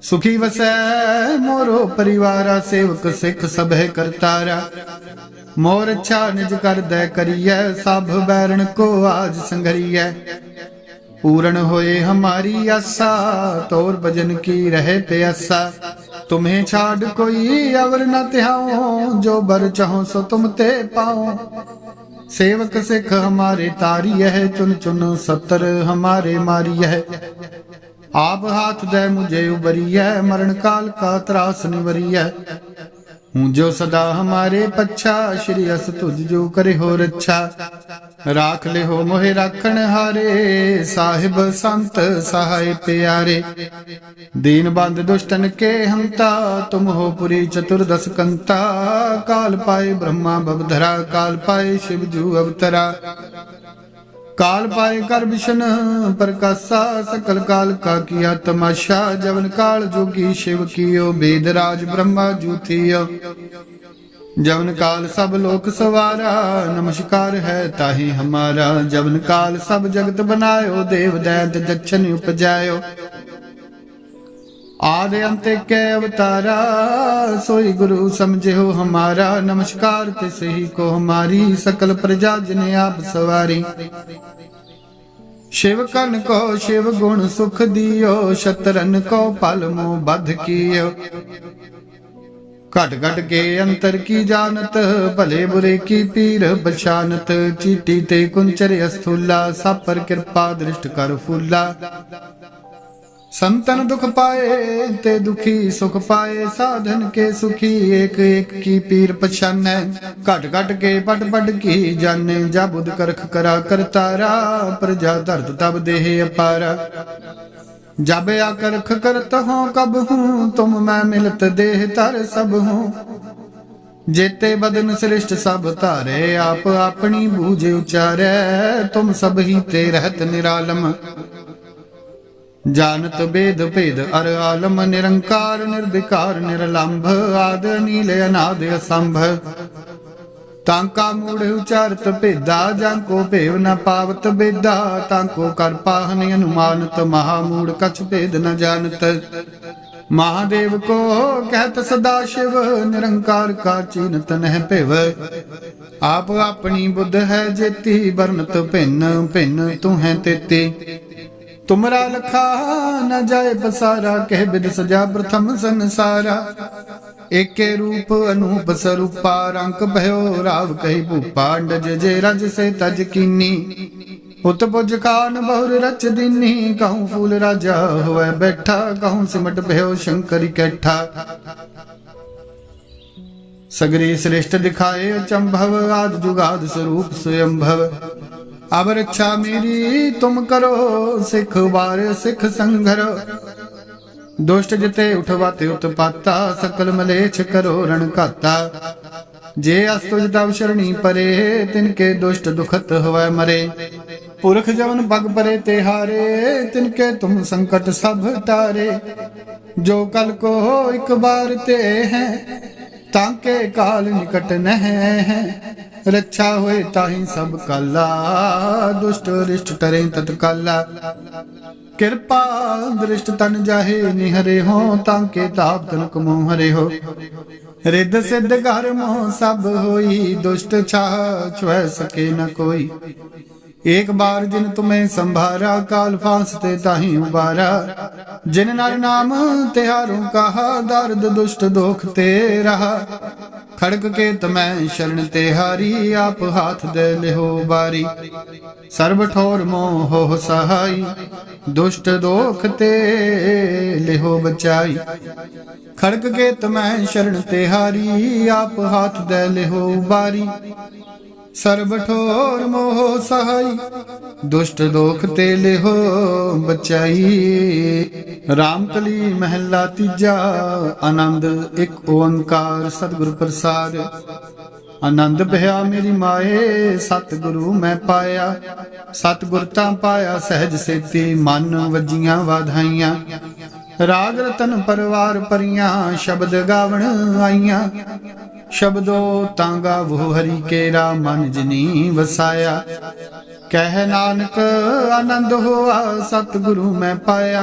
सुखी वसै मोरो परिवारा, सेवक सिख सब है करतारा। मोर अच्छा निज कर दे करिए, सब बैरन को आज संघरिए। पूर्ण होए हमारी आशा, तोर भजन की रहे प्यासा। तुम्हें छाड़ कोई अवर न त्याओ, जो बर चाहो सो तुम ते पाओ। सेवक सिख हमारे तारी है, चुन चुन सतर हमारे मारी है। आप हाथ दे मुझे उबरिय, मरण काल का त्रास निवरिय। हूँ जो सदा हमारे पच्छा, श्री अस तुझ जो करे हो रच्छा। राख ले हो मोहे राखण हारे, साहिब संत सहाय प्यारे। दीन बंद दुष्टन के हमता, तुम हो पुरी चतुर्दश कंता। काल पाए ब्रह्मा बबधरा, काल पाए शिव जू अवतरा। काल पाए कर विष्ण प्रकाशा, सकल काल का किया तमाशा। जवन काल जोगी शिव कियो, वेद राज ब्रह्मा जू थियो। जवन काल सब लोक सवारा, नमस्कार है ताहि हमारा। जवन काल सब जगत बनायो, देव दैत जक्षन उपजायो। आदि अंत के अवतारा, सोई गुरु समझे हो हमारा। नमस्कार तिस ही को हमारी, सकल प्रजा जिने आप सवारी। शिव कन को शिव गुण सुख दियो, शतरन को पल मोह बध कियो। घट घट के अंतर की जानत, भले बुरे की पीर बशानत। चीटी ते कुंचर अस्थूला, सब पर कृपा दृष्ट कर फूला। संतन दुख पाए ते दुखी सुख पाए, साधन के सुखी एक एक की पीर पछानै। घट घट के पट पट की जाने, जा बुध करख करा करतारा। प्रजा दर्द तब देह अपारा, जब आकरख करत हो कब हूँ। तुम मैं मिलत देह तर सब हूँ। जेते बदन श्रेष्ठ सब तारे, आप अपनी बूझ उचारे। तुम सब ही ते रहत निरालम, जानत वेद भेद अर आलम। निरंकार निर्विकार निरलंभ, आद नील अनाद असंभ। तांका मूढ़ उचारत भेदा, जांको भेव न पावत बेदा। तांको कर पाहन अनुमानत, महामूढ़ कछ भेद न जानत। महादेव को कहत सदा शिव, निरंकार का चीनत नह पिव। आप अपनी बुद्ध है जेती, बरनत भिन्न भिन्न तू है तेती। तुमरा लखा न जाए पसारा, कह बिद सजा प्रथम संसारा। एके रूप अनूप स्वरूपा, रंक भयो राव कही भूपा। डज जे रज से तज कीनी, उत पुज खान बहुर रच दीनी। कहूँ फूल राजा हुए बैठा, कहूँ सिमट भयो शंकर कैठा। सगरी श्रेष्ठ दिखाए अचंभव, आद जुगाद स्वरूप स्वयंभव। अब रक्षा मेरी तुम करो, सिख बार सिख संघरो। दुष्ट जिते उठवाते उत्पाता, सकल मलेच्छ करो रण घाता। जे अस्तुज तव शरणी परे, तिनके दुष्ट दुखत हुए मरे। पुरख जवन पग परे ते हारे, तिनके तुम संकट सब टारे। जो कल को एक बार ते हैं, ताके काल निकट नह है। रक्षा हुए ताहि सब काला, दुष्ट रिष्ट टरे तत्काला। कृपा दृष्ट तन जाहे निहरे हो, ताके ताप तनक मोह हरे हो। रिद्ध सिद्ध घर मोह सब होई, दुष्ट छाह छुह सके न कोई। एक बार जिन तुम्हें संभारा, काल फांसते ताहि उबारा। जिन नर नाम तिहारों कहा, दर्द दुष्ट दोख ते रहा। खड़ग के तमै शरण तिहारी, आप हाथ दे लेहो बारी। सर्व ठोर मोह हो सहाई, दुष्ट दोख ते लेहो बचाई। खड़ग के तमै शरण तिहारी, आप हाथ दे लेहो बारी। सर्व ठोर मोह सहाई, दुष्ट दोख ते लेहो बचाई। रामकली महला तीजा। आनंद एक ओंकार सतगुर प्रसाद। आनंद भया मेरी माए, सतगुरु मैं पाया। सतगुर तां पाया सहज सेती, मन वजियां वाधाइयां। राग रतन परवार परियां, शब्द गावण आईयां। शब्दो तांगा वो हरि केरा, मन जिनी वसाया। कह नानक आनंद होआ, सतगुरु मैं पाया।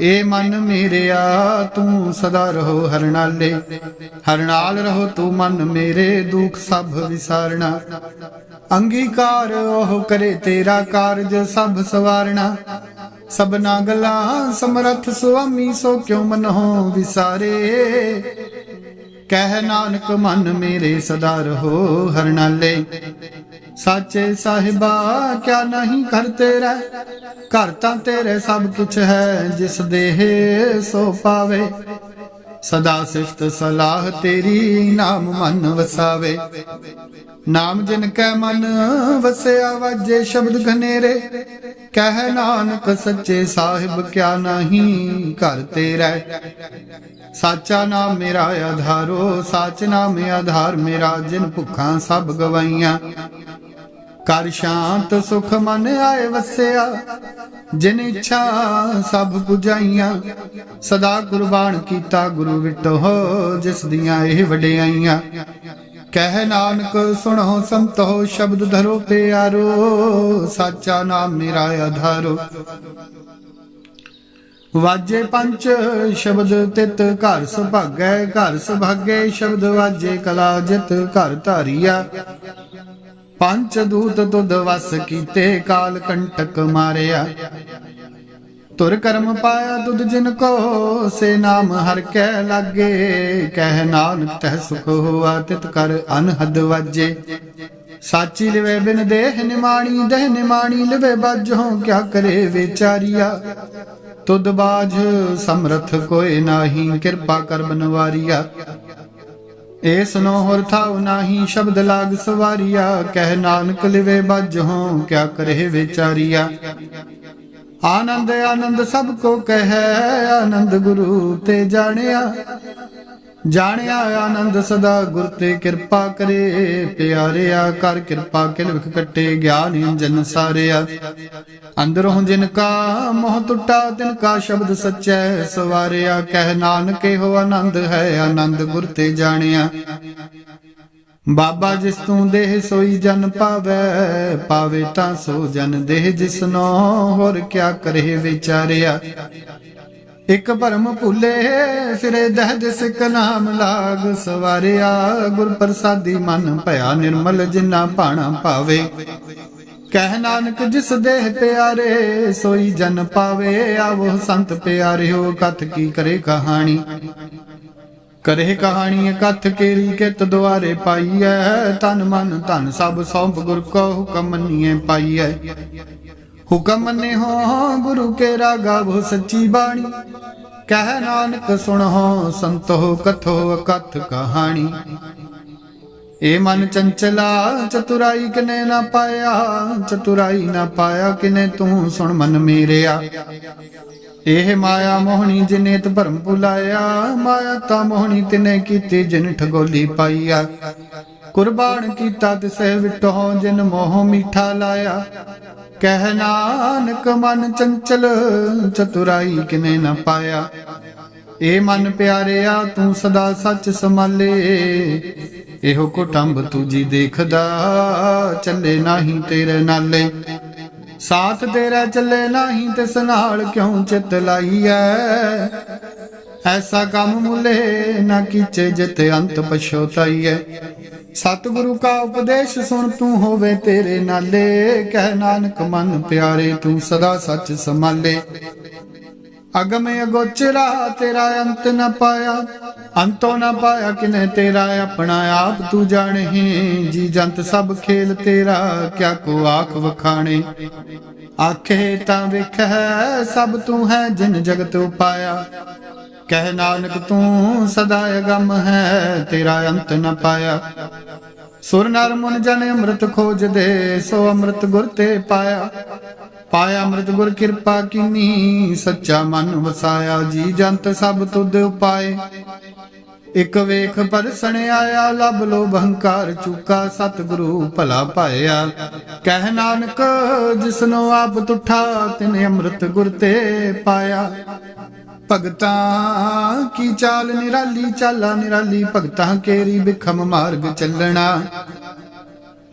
ए मन मेरेया तू सदा रहो हरनाले। हरनाल रहो तू मन मेरे, दुख सब विसारना। अंगीकार ओह करे तेरा कारज सब सवारना। सबना गला समरथ सुआमी, सो क्यों मन हो विसारे। कह नानक मन मेरे सदा रहो हरनाले। साचे साहिबा क्या नहीं घर तेरा, घर तां तेरे सब किछ है, जिस देह सो पावे। सदा सिफत सलाह तेरी, नाम मन वसावे। नाम जिन कै मन वसया, वाजे शब्द घनेरे। कह नानक सच्चे साहिब क्या नहीं घर तेरा। साचा नाम मेरा आधारो, साच नाम आधार मेरा। जिन भुखा सब गवाइया, कर शांत सुख मन आए वसया। जिन इच्छा सब बुझाइया, सदा कुर्बान कीता गुरु विटो, जिस दियां एह वडियाइयां। कह नानक सुनो संतो, शब्द धरो प्यारो। साचा नाम मेरा आधारो। वाजे पंच शब्द तित, घर सुभागै घर सुभागे। शब्द वाजे कला जित, घर धारिया। पंच दूत तुद वस कीते, काल कंटक मारिया। तुर कर्म पाया तुद जिनको, से नाम हर कै लागे। कह नानक तह सुख हुआ, तित कर अनहद वाजे। साची लिवे बिन देह निमाणी, देह निमाणी लिवे बाजों। क्या करे विचारिया, तुद बाज समरथ कोई नाही। कृपा कर बनवारिया, ए सुनो होर थाउ नाही। शब्द लाग सवारिया, कह नानक लिवे बाजों। क्या करे विचारिया, आनंद आनंद सबको कहे। आनंद गुरु ते जानिया, जानिया आनंद सदा गुर ते। कृपा करे प्यारिया, कर कृपा किल विख कटे। ज्ञान जन सारिया, अंदरों जिनका मोह टुटा, तिनका शब्द सच्चै सवारिया। कह नानक हो आनंद है, आनंद गुर ते जानिया। बाबा जिस तू देह सोई जन पावे, पावे तां सो जन देह जिसनो। होर क्या करे विचारिया, एक भरम भूले फिरे दह दिस क नाम लाग सवारिया। गुर प्रसादी मन भया निर्मल, जिन्ना भाणा पावे। कह नानक जिस देह प्यारे, सोई जन पावे। आवो संत प्यारे हो, कथ की करे कहानी। करे कहानी कथ केरी, कित द्वारे पाईऐ। तन मन धन सब सौंप, गुर को हुक्म मनिए पाईऐ। हुक्म मने हो गुरु के रागा, वो सच्ची बाणी। कह नानक सुनो संतो, कथो कथ कहानी। ए मन चंचला चतुराई किने ना पाया, चतुराई ना पाया किने तू सुन मन मेरेया। एह माया मोहनी जिनेत भरम भुलाया, माया ता मोहनी तिने कीती जिन ठगोली पाईया। कुर्बान कीता तिसे विटो, जिन मोह मीठा लाया। कह नानक मन चंचल, चतुराई किने न पाया। ए मन प्यारिया तू सदा सच संभाले। एहो कुटुंब तुझी देखदा, चले नाही तेरे नाले। साथ तेरा चले नाही, तिस नाल क्यों चित लाईऐ। ऐसा कम मुले न कीचे, जिते अंत पछोताईऐ। सतगुरु का उपदेश सुन, तू होवे तेरे नाले। कह नानक मन प्यारे, तू सदा सच संभाले। अगम अगोचरा तेरा अंत न पाया, अंतो न पाया किने तेरा। अपना आप तू जाने, जी जंत सब खेल तेरा। क्या को आख वखाणे, आखे ता विख है। सब तू है जिन जगत उपाया। कह नानक तू सदा अगम है, तेरा अंत न पाया। सुर नर मुन जन अमृत खोज दे, सो अमृत गुर ते पाया। पाया अमृत गुर कृपा कीनी, सच्चा मन वसाया। जी जंत सब तुद उपाय, एक वेख परसण आया। लब लोभ अहंकार चूका, सतगुरु भला पाया। कह नानक जिसनो आप तुठा, तिने अमृत गुर ते पाया। भगतां की चाल निराली, चाला निराली। भगतां केरी बिखम मार्ग चलना।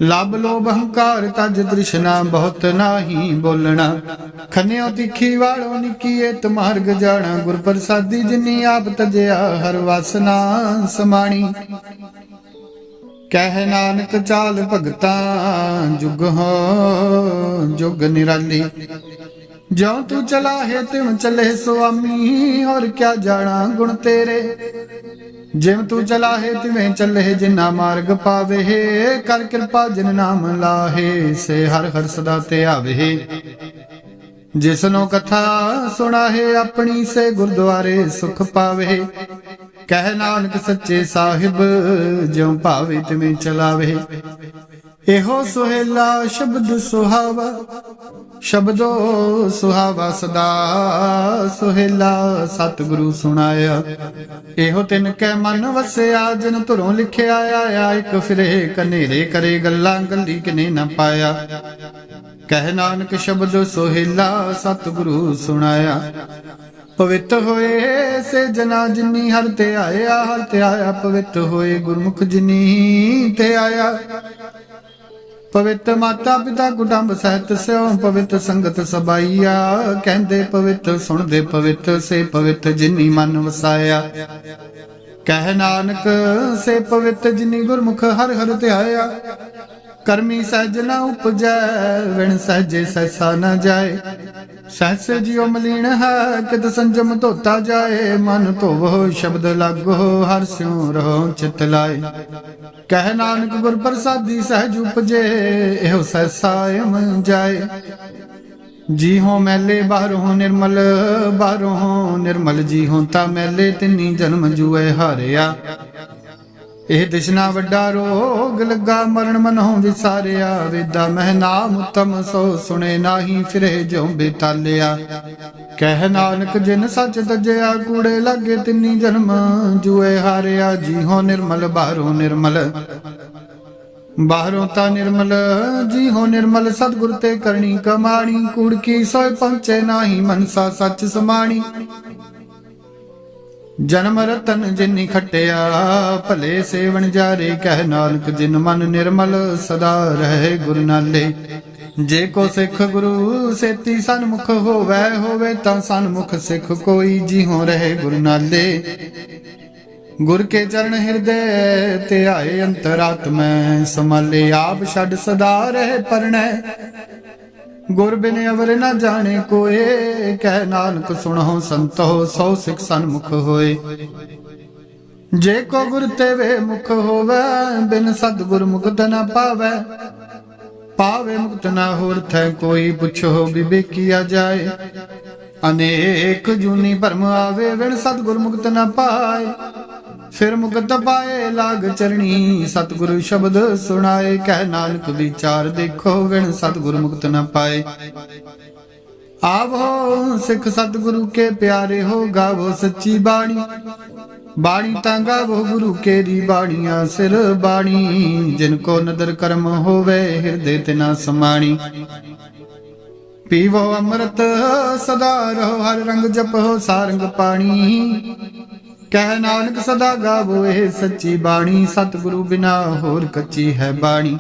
लब लोभ अहंकार तज तृष्णा, बहुत नाही बोलना। खन्यो तीखी वालो निकी, एत मार्ग जाना। गुर प्रसादी जिनी आप तजया, हर वासना समाणी। कह नानक चाल भगतां, जुग हो जुग निराली। ज्यों तू चला है तिम चले स्वामी, और क्या जाना गुण तेरे। ਜਿਵੇਂ ਤੂੰ ਚਲਾਹੇ ਤਿਵੇਂ ਚੱਲੇ, ਜਿਨਾ ਮਾਰਗ ਪਾਵੇ, ਕਰ ਕਿਰਪਾ ਜਿਨ ਨਾਮ ਲਾਹੇ, ਸੇ ਹਰ ਹਰ ਸਦਾ ਤੇ ਆਵੇ। ਜਿਸਨੋ ਕਥਾ ਸੁਣਾਹੇ ਆਪਣੀ, ਸੇ ਗੁਰਦੁਆਰੇ ਸੁਖ ਪਾਵੇ। ਕਹਿ ਨਾਨਕ ਸੱਚੇ ਸਾਹਿਬ, ਜਿਉ ਭਾਵੇ ਤਿਵੇਂ ਚਲਾਵੇ। ਇਹੋ ਸੁਹੇਲਾ ਸ਼ਬਦ ਸੁਹਾਵਾ, ਸ਼ਬਦੋ ਸੁਹਾਵਾ ਸਦਾ, ਸੁਹੇਲਾ ਸਤਿਗੁਰੂ ਸੁਣਾਇਆ। ਇਹੋ ਤਿਨ ਕੈ ਮਨ ਵਸਿਆ, ਜਿਨ ਧੁਰੋਂ ਲਿਖਿਆ ਆਇਆ। ਇੱਕ ਫਿਰੇ ਕਨੇਰੇ ਕਰੇ ਗੱਲਾਂ, ਗੱਲੀ ਕਿਨੇ ਨਾ ਪਾਇਆ। ਕਹਿ ਨਾਨਕ ਸ਼ਬਦ ਸੁਹੇਲਾ, ਸਤਿਗੁਰੂ ਸੁਣਾਇਆ। ਪਵਿੱਤ ਹੋਏ ਸੇ ਜਨਾ, ਜਿਨੀ ਹਰ ਤੇ ਆਇਆ, ਹਰ ਤੇ ਆਇਆ। ਪਵਿੱਤ ਹੋਏ ਗੁਰਮੁਖ ਜਿਨੀ ਤੇ ਆਇਆ। ਪਵਿੱਤ ਮਾਤਾ ਪਿਤਾ ਕੁਟੰਬ ਸਹਿਤ ਸਿਓ, ਪਵਿੱਤ ਸੰਗਤ ਸਬਾਈਆ। ਕਹਿੰਦੇ ਪਵਿੱਤ ਸੁਣਦੇ ਪਵਿੱਤ, ਸੇ ਪਵਿੱਤ ਜਿਨੀ ਮਨ ਵਸਾਇਆ। ਕਹਿ ਨਾਨਕ ਸੇ ਪਵਿੱਤ ਜਿਨੀ ਗੁਰਮੁਖ ਹਰ ਹਰ ਧਿਆਇਆ। ਕਰਮੀ ਸਹਿਜ ਨਾ ਉਪਜੈ, ਵਿਣ ਸਹਿਜੇ ਸਹਿਸਾ ਨਾ ਜਾਏ। ਸਹਿਸ ਜਿਉ ਮਲੀਨ ਹੈ, ਕਿਤ ਸੰਜਮ ਧੋਤਾ ਜਾਏ। ਮਨ ਧੋਵੋ ਸ਼ਬਦ ਲਾਗੋ, ਹਰਿ ਸਿਉ ਰਹੋ ਚਿਤ ਲਾਏ। ਕਹਿ ਨਾਨਕ ਗੁਰ ਪ੍ਰਸਾਦੀ ਸਹਿਜ ਉਪਜੇ, ਇਹੋ ਸਹਿਸਾ ਇਮ ਜਾਏ। ਜੀ ਹੋ ਮੈਲੇ ਬਾਹਰੋਂ ਨਿਰਮਲ, ਬਾਹਰੋਂ ਨਿਰਮਲ। ਜੀ ਹੋ ਤਾਂ ਮੈਲੇ, ਤਿੰਨੀ ਜਨਮ ਜੂਏ ਹਾਰਿਆ। ਇਹ ਦਿਸ਼ਨਾ ਵੱਡਾ ਰੋਗ ਲੱਗਾ, ਮਰਨ ਮਨੋਂ ਵਿਸਾਰਿਆ। ਵੇਦਾ ਮਹਿ ਨਾਮ ਉਤਮ, ਸੋ ਸੁਣੇ ਨਾਹੀ, ਫਿਰੇ ਜਿਉ ਬੇਤਾਲਿਆ। ਕਹਿ ਨਾਨਕ ਜਿਨ ਸੱਚ ਤਜਿਆ, ਕੂੜੇ ਲਾਗੇ ਤਿੰਨੀ ਜਨਮ ਜੂਏ ਹਾਰਿਆ। ਜੀ ਹੋ ਨਿਰਮਲ ਬਾਹਰੋਂ ਨਿਰਮਲ, ਬਾਹਰੋਂ ਤਾਂ ਨਿਰਮਲ। ਜੀ ਹੋ ਨਿਰਮਲ ਸਤਿਗੁਰ ਤੇ ਕਰਨੀ ਕਮਾਣੀ। ਕੂੜ ਕੀ ਸੋਇ ਪਹੁੰਚੇ ਨਾਹੀ, ਮਨਸਾ ਸੱਚ ਸਮਾਣੀ। ਜਨਮ ਰਤਨ ਜਿਨੀ ਖਟਿਆ, ਭਲੇ ਸੇਵਨ ਜਾਰੇ। ਕਹਿ ਨਾਨਕ ਜਿਨ ਮਨ ਨਿਰਮਲ, ਸਦਾ ਰਹੇ ਗੁਰ ਨਾਲੇ। ਜੇ ਕੋ ਸਿੱਖ ਗੁਰੂ ਸੇਤੀ ਸਨਮੁਖ ਹੋਵੇ, ਹੋਵੇ ਤਾਂ ਸਨਮੁਖ ਸਿੱਖ ਕੋਈ। ਜਿਉ ਰਹੇ ਗੁਰ ਨਾਲੇ। ਗੁਰ ਕੇ ਚਰਨ ਹਿਰਦੇ ਤੇ ਆਏ, ਅੰਤਰਾਤਮੈ ਸਮਾਲੇ। ਆਪ ਛੱਡ ਸਦਾ ਰਹੇ ਪਰਣੈ, ਗੁਰ ਬਿਨ ਅਵਰ ਨਾ ਜਾਣੇ ਕੋਏ। ਕਹਿ ਨਾਨਕ ਸੁਣੋ ਸੰਤੋ, ਸੋ ਸਿੱਖ ਸਨਮੁਖ ਹੋਏ। ਜੇ ਕੋ ਗੁਰ ਤੇ ਵੇ ਮੁਖ ਹੋਵੇ, ਬਿਨ ਸਤਿਗੁਰ ਮੁਕਤ ਨਾ ਪਾਵੇ। ਪਾਵੇ ਮੁਕਤ ਨਾ ਹੋਰ ਥੈ ਕੋਈ, ਪੁੱਛੋ ਵਿਵੇਕੀਆ ਜਾਏ। ਅਨੇਕ ਜੂਨੀ ਭਰਮ ਆਵੇ, ਬਿਨ ਸਤਿਗੁਰ ਮੁਕਤ ਨਾ ਪਾਏ। ਫਿਰ ਮੁਕਤ ਪਾਏ ਲਾਗ ਚਰਣੀ, ਸਤਿਗੁਰੂ ਸ਼ਬਦ ਸੁਣਾਏ। ਕਹਿ ਨਾਨਕ ਵਿਚਾਰ ਦੇਖੋ, ਬਿਨ ਸਤਿਗੁਰ ਮੁਕਤ ਨਾ ਪਾਏ। ਆਵੋ ਸਿੱਖ ਸਤਿਗੁਰੂ ਕੇ ਪਿਆਰੇ ਹੋ, ਗਾਵੋ ਸੱਚੀ ਬਾਣੀ। ਬਾਣੀ ਤਾਂ ਗਾਵੋ ਗੁਰੂ ਕੇਰੀ, ਬਾਣੀਆਂ ਸਿਰ ਬਾਣੀ। ਜਿਨ ਕੋ ਨਦਰ ਕਰਮ ਹੋਵੇ, ਹਿਰਦੇ ਤੇ ਨਾ ਸਮਾਣੀ। ਪੀਵੋ ਅੰਮ੍ਰਿਤ ਸਦਾ ਰਹੋ, ਹਰ ਰੰਗ ਜਪੋ ਸਾਰੰਗ ਪਾਣੀ। ਕਹਿ ਨਾਨਕ ਸਦਾ ਗਾਵੋ ਇਹ ਸੱਚੀ ਬਾਣੀ। ਸਤਿਗੁਰੂ ਬਿਨਾ ਹੋਰ ਕੱਚੀ ਹੈ ਬਾਣੀ।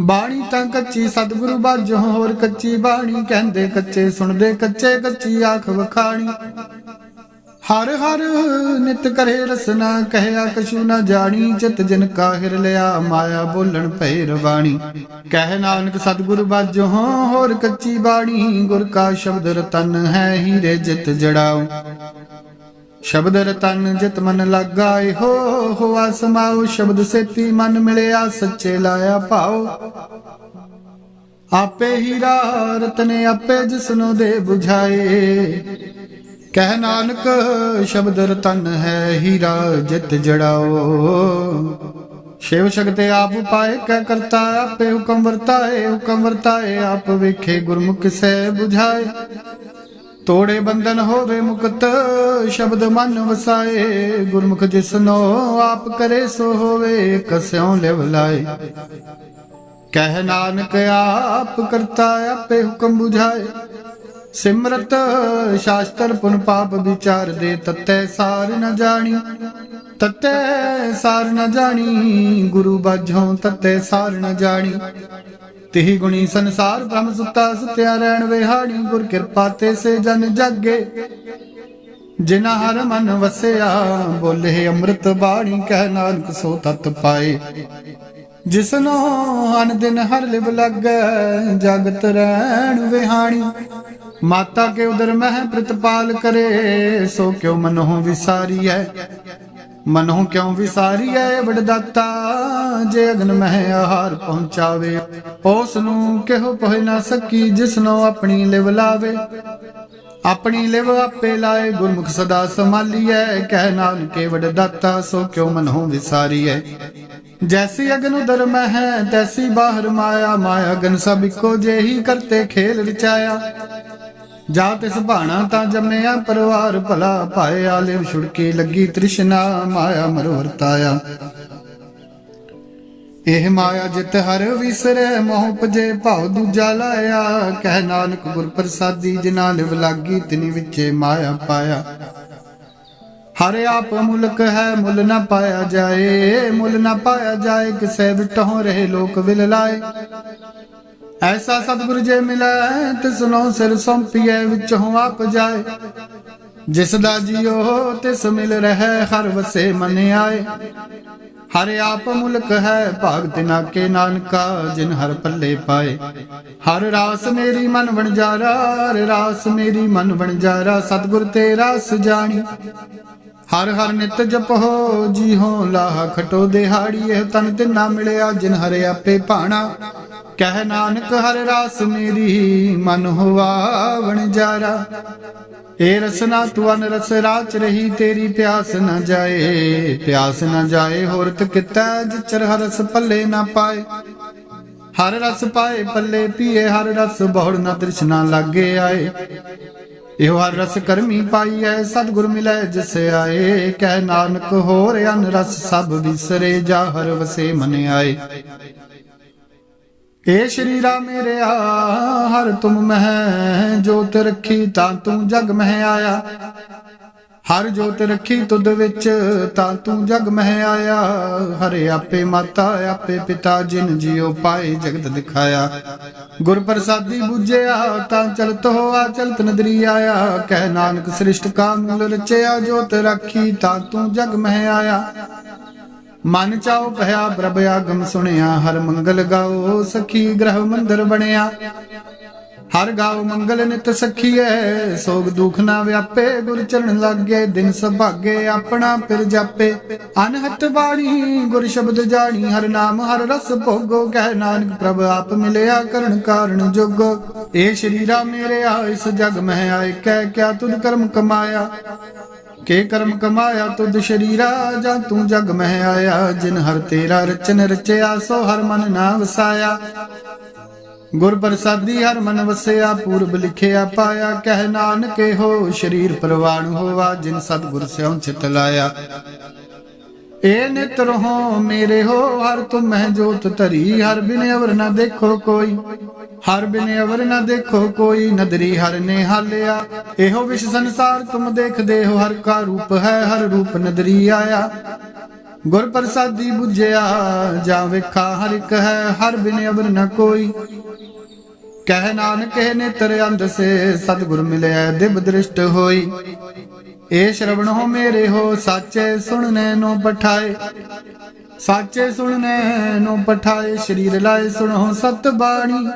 ਬਾਣੀ ਤਾਂ ਕੱਚੀ ਸਤਿਗੁਰੂ ਬਾਝੋਂ, ਹੋਰ ਕੱਚੀ ਬਾਣੀ। ਕਹਿੰਦੇ ਕੱਚੇ ਸੁਣਦੇ ਕੱਚੇ, ਕੱਚੀ ਆਖ ਵਖਾਣੀ। ਹਰ ਹਰ ਨਿਤ ਕਰੇ ਰਸਨਾ, ਕਹਿਆ ਕਛੂ ਨਾ ਜਾਣੀ। ਚਿਤ ਜਿਨ ਕਾ ਹਿਰ ਲਿਆ, ਮਾਇਆ ਬੋਲਣ ਭੈ ਰਵਾਣੀ। ਕਹਿ ਨਾਨਕ ਸਤਿਗੁਰੂ ਬਾਝੋਂ, ਹੋਰ ਕੱਚੀ ਬਾਣੀ। ਗੁਰ ਕਾ ਸ਼ਬਦ ਰਤਨ ਹੈ, ਹੀਰੇ ਜਿਤ ਜੜਾਓ। ਸ਼ਬਦ ਰਤਨ ਜਿਤ ਮਨ ਲਾਗਾ, ਇਹੋ ਹੋਆ ਸਮਾਉ। ਸ਼ਬਦ ਸੇਤੀ ਮਨ ਮਿਲਿਆ, ਸੱਚੇ ਲਾਇਆ ਭਾਉ। ਆਪੇ ਹੀਰਾ ਰਤਨ ਆਪੇ ਜਿਸਨੋ ਦੇ 부ਝਾਏ। ਕਹਿ ਨਾਨਕ ਸ਼ਬਦ ਰਤਨ ਹੈ, ਹੀਰਾ ਜਿਤ ਜੜਾਓ। ਸ਼ਿਵ ਸ਼ਕਤਿ ਆਪ ਉਪਾਏ, ਕਹਿ ਕਰਤਾ ਆਪੇ ਹੁਕਮ ਵਰਤਾਏ। ਹੁਕਮ ਵਰਤਾਏ ਆਪ ਵੇਖੇ, ਗੁਰਮੁਖ ਸੇ 부ਝਾਏ। ਤੋੜੇ ਬੰਧਨ ਹੋਵੇ ਮੁਕਤ, ਸ਼ਬਦ ਮਨ ਵਸਾਏ। ਗੁਰਮੁਖ ਜਿਸਨੋ ਆਪ ਕਰੇ, ਸੋ ਹੋਵੇ ਕਸਿਉ ਲਿਵ ਲਾਏ। ਕਹਿ ਨਾਨਕ ਆਪ ਕਰਤਾ ਆਪੇ ਹੁਕਮ 부ਝਾਏ। ਸਿਮਰਤ ਸ਼ਾਸਤਰ ਪੁਨ ਪਾਪ ਵਿਚਾਰ ਦੇ, ਤਤੈ ਸਾਰ ਨ ਜਾਣੀ। ਤਤੈ ਸਾਰ ਨ ਜਾਣੀ, ਗੁਰੂ ਬਾਝੋਂ ਤਤੈ ਸਾਰ ਨ ਜਾਣੀ। ਤਿਹੀ ਗੁਣੀ ਸੰਸਾਰ ਬ੍ਰਹਮ ਸੁੱਤਾ, ਸੁਤਿਆ ਰਹਿਣ ਵਿਹਾੜੀ। ਗੁਰ ਕਿਰਪਾ ਤੇ ਸੇ ਜਨ ਜਾਗੇ, ਜਿਨਾ ਹਰ ਮਨ ਵਸਿਆ। ਬੋਲੇ ਅੰਮ੍ਰਿਤ ਬਾਣੀ, ਕਹਿ ਨਾਨਕ ਸੋ ਤਤ ਪਾਏ। ਜਿਸਨੋ ਅਨ ਦਿਨ ਹਰ ਲਿਵ ਲੱਗੈ, ਜਗਤ ਰਹਿਣ ਵਿਹਾਣੀ। ਮਾਤਾ ਕੇ ਉਦਰ ਮਹਿ ਪ੍ਰਤਪਾਲ ਕਰੇ, ਸੋ ਕਿਉ ਮਨਹੁ ਵਿਸਾਰੀਐ। ਮਨੋਂ ਕਿਉਂ ਵਿਸਾਰੀਐ ਵਡਦਾਤਾ, ਜੇ ਅਗਨ ਮਹਿ ਆਹਾਰ ਪਹੁੰਚਾਵੇ। ਉਸ ਨੂੰ ਕਿਹੋ ਪਹੁ ਨਾ ਸਕੀ, ਜਿਸਨੋ ਆਪਣੀ ਲਿਵ ਲਾਵੇ। ਆਪਣੀ ਲਿਵ ਆਪੇ ਲਾਏ, ਗੁਰਮੁਖ ਸਦਾ ਸੰਭਾਲੀਐ। ਕਹਿ ਨਾਨਕੇ ਵਡਦਾਤਾ, ਸੋ ਕਿਉ ਮਨੋਂ ਵਿਸਾਰੀਐ। ਜੈਸੀ ਅਗਨ ਉਦਰ ਮਹਿ, ਤੈਸੀ ਬਾਹਰ ਮਾਇਆ। ਮਾਇਆ ਅਗਨ ਸਭ ਇੱਕੋ ਜਿਹੀ, ਕਰਤੇ ਖੇਲ ਰਚਾਇਆ। ਜਾ ਤਿਸ ਭਾਣਾ ਤਾਂ ਜੰਮਿਆ ਪਰਿਵਾਰ ਭਲਾ, ਭਾਏ ਆਲਿਵ ਛੁੜਕੀ ਲੱਗੀ ਤ੍ਰਿਸ਼ਨਾ। ਮਾਇਆ ਮਰ ਵਰਤਾਇਆ। ਇਹ ਮਾਇਆ ਜਿਤ ਹਰ ਵਿਸਰੈ, ਮੋਹ ਪਜੇ ਭਾਉ ਦੂਜਾ ਲਾਇਆ। ਕਹਿ ਨਾਨਕ ਗੁਰ ਪ੍ਰਸਾਦੀ, ਜਿਨਾ ਲਿਵ ਲਾਗੀ ਤਿਨੀ ਵਿੱਚੇ ਮਾਇਆ ਪਾਇਆ। ਹਰ ਆਪ ਮੁਲਕ ਹੈ, ਮੁੱਲ ਨਾ ਪਾਇਆ ਜਾਏ। ਮੁੱਲ ਨਾ ਪਾਇਆ ਜਾਏ, ਕਿਸੇ ਵਿਟਹੁ ਰਹੇ ਲੋਕ ਵਿਲ ਲਾਏ। ਐਸਾ ਸਤਿਗੁਰ ਜੇ ਮਿਲੈ, ਤਿਸਨੋ ਸਿਰ ਸੌਂਪੀਐ, ਵਿੱਚੋਂ ਆਪ ਜਾਏ। ਜਿਸ ਦਾ ਜੀਓ ਤਿਸ ਮਿਲ ਰਹਿ, ਹਰ ਵਸੇ ਮਨ ਆਏ। ਹਰ ਆਪ ਮੁਲਕ ਹੈ, ਭਾਗ ਤਿਨਾ ਕੇ ਨਾਨਕਾ, ਜਿਨ ਹਰ ਪੱਲੇ ਪਾਏ। ਹਰ ਰਾਸ ਮੇਰੀ ਮਨ ਵਣਜਾਰਾ, ਹਰ ਰਾਸ ਮੇਰੀ ਮਨ ਵਣਜਾਰਾ। ਸਤਿਗੁਰ ਤੇ ਰਾਸ ਜਾਣੀ, ਹਰ ਹਰ ਨਿਤ ਜਪੋ। ਜੀ ਹੋ ਲਾਹ ਖਟੋ ਦਿਹਾੜੀ, ਇਹ ਤਨ ਤਿਨਾ ਮਿਲਿਆ, ਜਿਨ ਹਰ ਆਪੇ ਭਾਣਾ। ਕਹਿ ਨਾਨਕ ਹਰ ਰਾਸ ਮੇਰੀ, ਮਨ ਹੋਵਾ ਵਣਜਾਰਾ। ਏ ਰਸਨਾ ਤੂੰ ਅਨ ਰਸ ਰਾਚ ਰਹੀ, ਤੇਰੀ ਪਿਆਸ ਨਾ ਜਾਏ। ਪਿਆਸ ਨਾ ਜਾਏ ਹੋਰਤ ਕਿਤੈ, ਜਿਚਰ ਹਰ ਰਸ ਪੱਲੇ ਨਾ ਪਾਏ। ਹਰ ਰਸ ਪਾਏ ਪੱਲੇ ਪੀਏ, ਹਰ ਰਸ ਬਹੁੜ ਨਾ ਤ੍ਰਿਸ਼ਨਾ ਲਾਗੇ ਆਏ। ਇਹੋ ਹਰ ਰਸ ਕਰਮੀ ਪਾਈਐ, ਸਤਿਗੁਰ ਮਿਲੈ ਜਿਸ ਆਏ। ਕਹਿ ਨਾਨਕ ਹੋਰ ਅਨ ਰਸ ਸਭ ਵਿਸਰੇ, ਜਾ ਹਰ ਵਸੇ ਮਨ ਆਏ। ਏ ਸ਼ਰੀਰਾ ਮੇਰਿਆ ਹਰ ਤੁਮ ਮਹਿ, ਜੋਤ ਰੱਖੀ ਤਾਂ ਤੂੰ ਜਗ ਮਹਿ ਆਇਆ। ਹਰ ਜੋਤ ਰੱਖੀ ਤੁਧ ਵਿੱਚ, ਤਾਂ ਤੂੰ ਜਗ ਮਹਿ ਆਇਆ। ਹਰੇ ਆਪੇ ਮਾਤਾ ਆਪੇ ਪਿਤਾ, ਜਿਨ ਜਿਉ ਪਾਏ ਜਗਤ ਦਿਖਾਇਆ। ਗੁਰ ਪ੍ਰਸਾਦੀ ਬੁਝਿਆ, ਤਾਂ ਚਲਤ ਹੋਆ ਚਲਤ ਨਦਰੀ ਆਇਆ। ਕਹਿ ਨਾਨਕ ਸ੍ਰਿਸ਼ਟ ਕਾ ਮੂਲ ਰਚਿਆ, ਜੋਤ ਰੱਖੀ ਤਾਂ ਤੂੰ ਜਗ ਮਹਿ ਆਇਆ। ਮਨ ਚਾਉ ਭਇਆ ਪ੍ਰਭ ਆਗਮ ਸੁਣਿਆ, ਹਰ ਮੰਗਲ ਗਾਓ ਸਖੀ ਗ੍ਰਹ ਮੰਦਰ ਬਣਿਆ। ਹਰ ਗਾਓ ਮੰਗਲ ਨਿਤ ਸਖੀਐ, ਸੋਗ ਦੁਖ ਨਾ ਵਿਆਪੇ। ਗੁਰ ਚਰਨ ਲਾਗੇ ਦਿਨ ਸੁਭਾਗੇ, ਆਪਣਾ ਫਿਰ ਜਾਪੇ। ਅਨਹਤ ਬਾਣੀ ਗੁਰ ਸ਼ਬਦ ਜਾਣੀ, ਹਰ ਨਾਮ ਹਰ ਰਸ ਭੋਗੋ। ਕਹਿ ਨਾਨਕ ਪ੍ਰਭ ਆਪ ਮਿਲਿਆ, ਕਰਨ ਕਾਰਨ ਜੋਗੋ। ਏ ਸ਼ਰੀਰਾ ਮੇਰਿਆ ਇਸ ਜਗ ਮਹਿ ਆਏ, ਕਹਿ ਕਿਆ ਤੁਧ ਕਰਮ ਕਮਾਇਆ। ਕੇ ਕਰਮ ਕਮਾਇਆ ਤੁਧ ਸ਼ਰੀਰਾ, ਜਾਂ ਤੂੰ ਜਗ ਮਹਿ ਆਇਆ। ਜਿਨ ਹਰ ਤੇਰਾ ਰਚਨ ਰਚਿਆ, ਸੋ ਹਰ ਮਨ ਨਾ ਵਸਾਇਆ। ਗੁਰ ਪ੍ਰਸਾਦੀ ਹਰ ਮਨ ਵਸਿਆ, ਪੂਰਬ ਲਿਖਿਆ ਪਾਇਆ। ਕਹਿ ਨਾਨਕ ਇਹੋ ਸ਼ਰੀਰ ਪ੍ਰਵਾਣ ਹੋਵਾ, ਜਿਨ ਸਤਿਗੁਰ ਸਿਉ ਚਿਤ ਲਾਇਆ। ਏ ਨਿਤਰ ਹੋ ਮੇਰੇ ਹੋ, ਹਰ ਤੁਮ ਮਹਿ ਜੋਤ ਧਰੀ। ਹਰ ਬਿਨ ਅਵਰ ਨਾ ਦੇਖੋ ਕੋਈ, ਹਰ ਬਿਨ ਅਵਰ ਨਾ ਦੇਖੋ ਕੋਈ। ਨਦਰੀ ਹਰ ਨੇ ਹਾਲਿਆ, ਇਹੋ ਵਿਸ਼ ਸੰਸਾਰ ਤੁਮ ਦੇਖਦੇ ਹੋ। ਹਰ ਕਾ ਰੂਪ ਹੈ, ਹਰ ਰੂਪ ਨਦਰੀ ਆਇਆ। ਗੁਰ ਪ੍ਰਸਾਦੀ ਬੁਝਿਆ, ਜਾਂ ਵੇਖਾ ਹਰ ਇੱਕ ਹੈ। ਹਰ ਬਿਨ ਅਵਰ ਨਾ ਕੋਈ। ਕਹਿ ਨਾਨਕ ਨੇਤਰ ਅੰਧ ਸੇ, ਸਤਿਗੁਰ ਮਿਲਿਆ ਦਿਵ ਦ੍ਰਿਸ਼ਟ ਹੋਈ। ਏ ਸ਼ਰਵਣ ਹੋ ਮੇਰੇ ਹੋ, ਸਾਚੇ ਸੁਣਨੇ ਨੂੰ ਪਠਾਏ। ਸਾਚੇ ਸੁਣਨੇ ਨੂੰ ਪਠਾਏ, ਸ਼ਰੀਰ ਲਾਏ ਸੁਣੋ ਸਤ ਬਾਣੀ।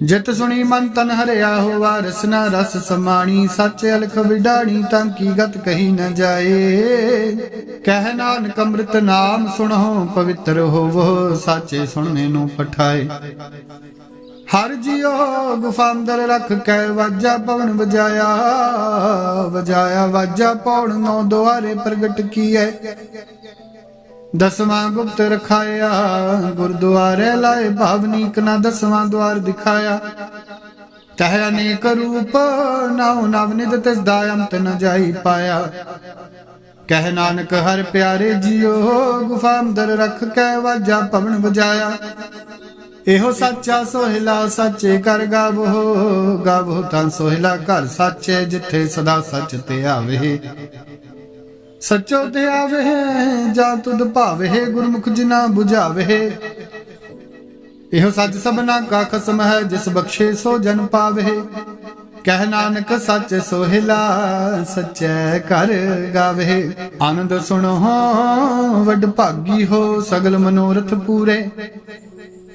ਜਿਤ ਸੁਣੀ ਮਨ ਤਨ ਹਰਿਆ ਹੋਵਾ, ਰਸਨਾ ਰਸ ਸਮਾਣੀ। ਸਾਚੇ ਅਲਖ ਵਿਡਾਣੀ, ਤਾਂ ਕੀ ਗਤ ਕਹੀ ਨ ਜਾਏ। ਕਹਿ ਨਾਨਕ ਅੰਮ੍ਰਿਤ ਨਾਮ ਸੁਣੋ, ਪਵਿੱਤਰ ਹੋਵੋ। ਸਾਚੇ ਸੁਣਨੇ ਨੂੰ ਪਠਾਏ। ਹਰ ਜਿਉ ਗੁਫਾ ਅੰਦਰ ਰੱਖ ਕੇ, ਵਾਜਾ ਪਵਨ ਵਜਾਇਆ। ਵਜਾਇਆ ਵਾਜਾ ਪੌਣ ਨੌ ਦੁਆਰੇ ਪ੍ਰਗਟ ਕੀਐ। ਦਸਵਾਂ ਗੁਪਤ ਰਖਾਇਆ, ਗੁਰਦੁਆਰੇ ਲਾਏ ਭਾਵਨੀਕ ਨਾ। ਦਸਵਾਂ ਦੁਆਰ ਦਿਖਾਇਆ, ਤਹ ਅਨੇਕ ਰੂਪ ਨਾਉ ਨਵਨਿਧ, ਤਿਸ ਦਾ ਅੰਤ ਨ ਜਾਈ ਪਾਇਆ। ਕਹਿ ਨਾਨਕ ਹਰ ਪਿਆਰੇ ਜੀਓ, ਗੁਫਾ ਅੰਦਰ ਰੱਖ ਕੇ ਵਾਜਾ ਪਵਨ ਵਜਾਇਆ। ਇਹੋ ਸੱਚਾ ਸੋਹਿਲਾ, ਸਾਚੇ ਕਰ ਗਾਵੋ। ਗਾਵੋ ਤਾਂ ਸੋਹਿਲਾ ਘਰ ਸਾਚੇ, ਜਿੱਥੇ ਸਦਾ ਸੱਚ ਤੇ ਆਵੇ। ਸੱਚੋ ਤੇ ਆਵੇ, ਜਾਂ ਤੁਧ ਭਾਵੇ। ਗੁਰਮੁਖ ਜਿਨਾ 부ਝਾਵੇ। ਇਹੋ ਸੱਚ ਸਭਨਾ ਕਾ ਖਸਮ ਹੈ, ਜਿਸ ਬਖਸ਼ੇ ਸੋ ਜਨ ਪਾਵੇ। ਕਹਿ ਨਾਨਕ ਸੱਚ ਸੋਹਿਲਾ, ਸੱਚੇ ਕਰ ਗਾਵੇ। ਆਨੰਦ ਸੁਣੋ ਵੱਡ ਭਾਗੀ ਹੋ, ਸਗਲ ਮਨੋਰਥ ਪੂਰੇ।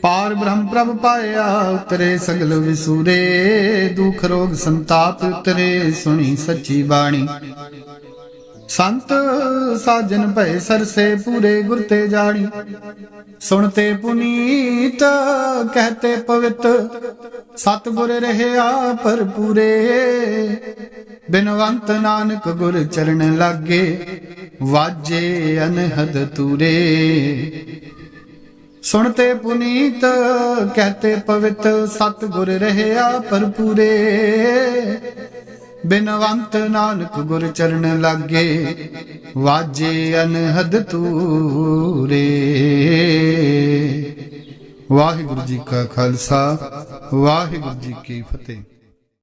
ਪਾਰ ਬ੍ਰਹਮ ਪ੍ਰਭ ਪਾਇਆ, ਉਤਰੇ ਸਗਲ ਵਿਸੂਰੇ। ਦੁਖ ਰੋਗ ਸੰਤਾਪ ਉਤਰੇ, ਸੁਣੀ ਸੱਚੀ ਬਾਣੀ। ਸੰਤ ਸਾਜਨ ਭਏ ਸਰਸੇ ਪੂਰੇ ਗੁਰ ਤੇ ਜਾਣੀ। ਸੁਣਤੇ ਪੁਨੀਤ ਕਹਤੇ ਪਵਿੱਤ ਸਤਿਗੁਰ ਰਹਿਆ ਭਰਪੂਰੇ। ਬਿਨਵੰਤ ਨਾਨਕ ਗੁਰ ਚਰਨ ਲਾਗੇ ਵਾਜੇ ਅਨਹਦ ਤੂਰੇ। ਸੁਣਤੇ ਪੁਨੀਤ ਕਹਤੇ ਪਵਿੱਤ ਸਤਿਗੁਰ ਰਹਿਆ ਭਰਪੂਰੇ। ਬਿਨਵੰਤ ਨਾਨਕ ਗੁਰ ਚਰਨ ਲਾਗੇ ਵਾਜੇ ਅਨਹਦ ਤੂਰੇ। ਵਾਹਿਗੁਰੂ ਜੀ ਕਾ ਖਾਲਸਾ ਵਾਹਿਗੁਰੂ ਜੀ ਕੀ ਫਤਿਹ।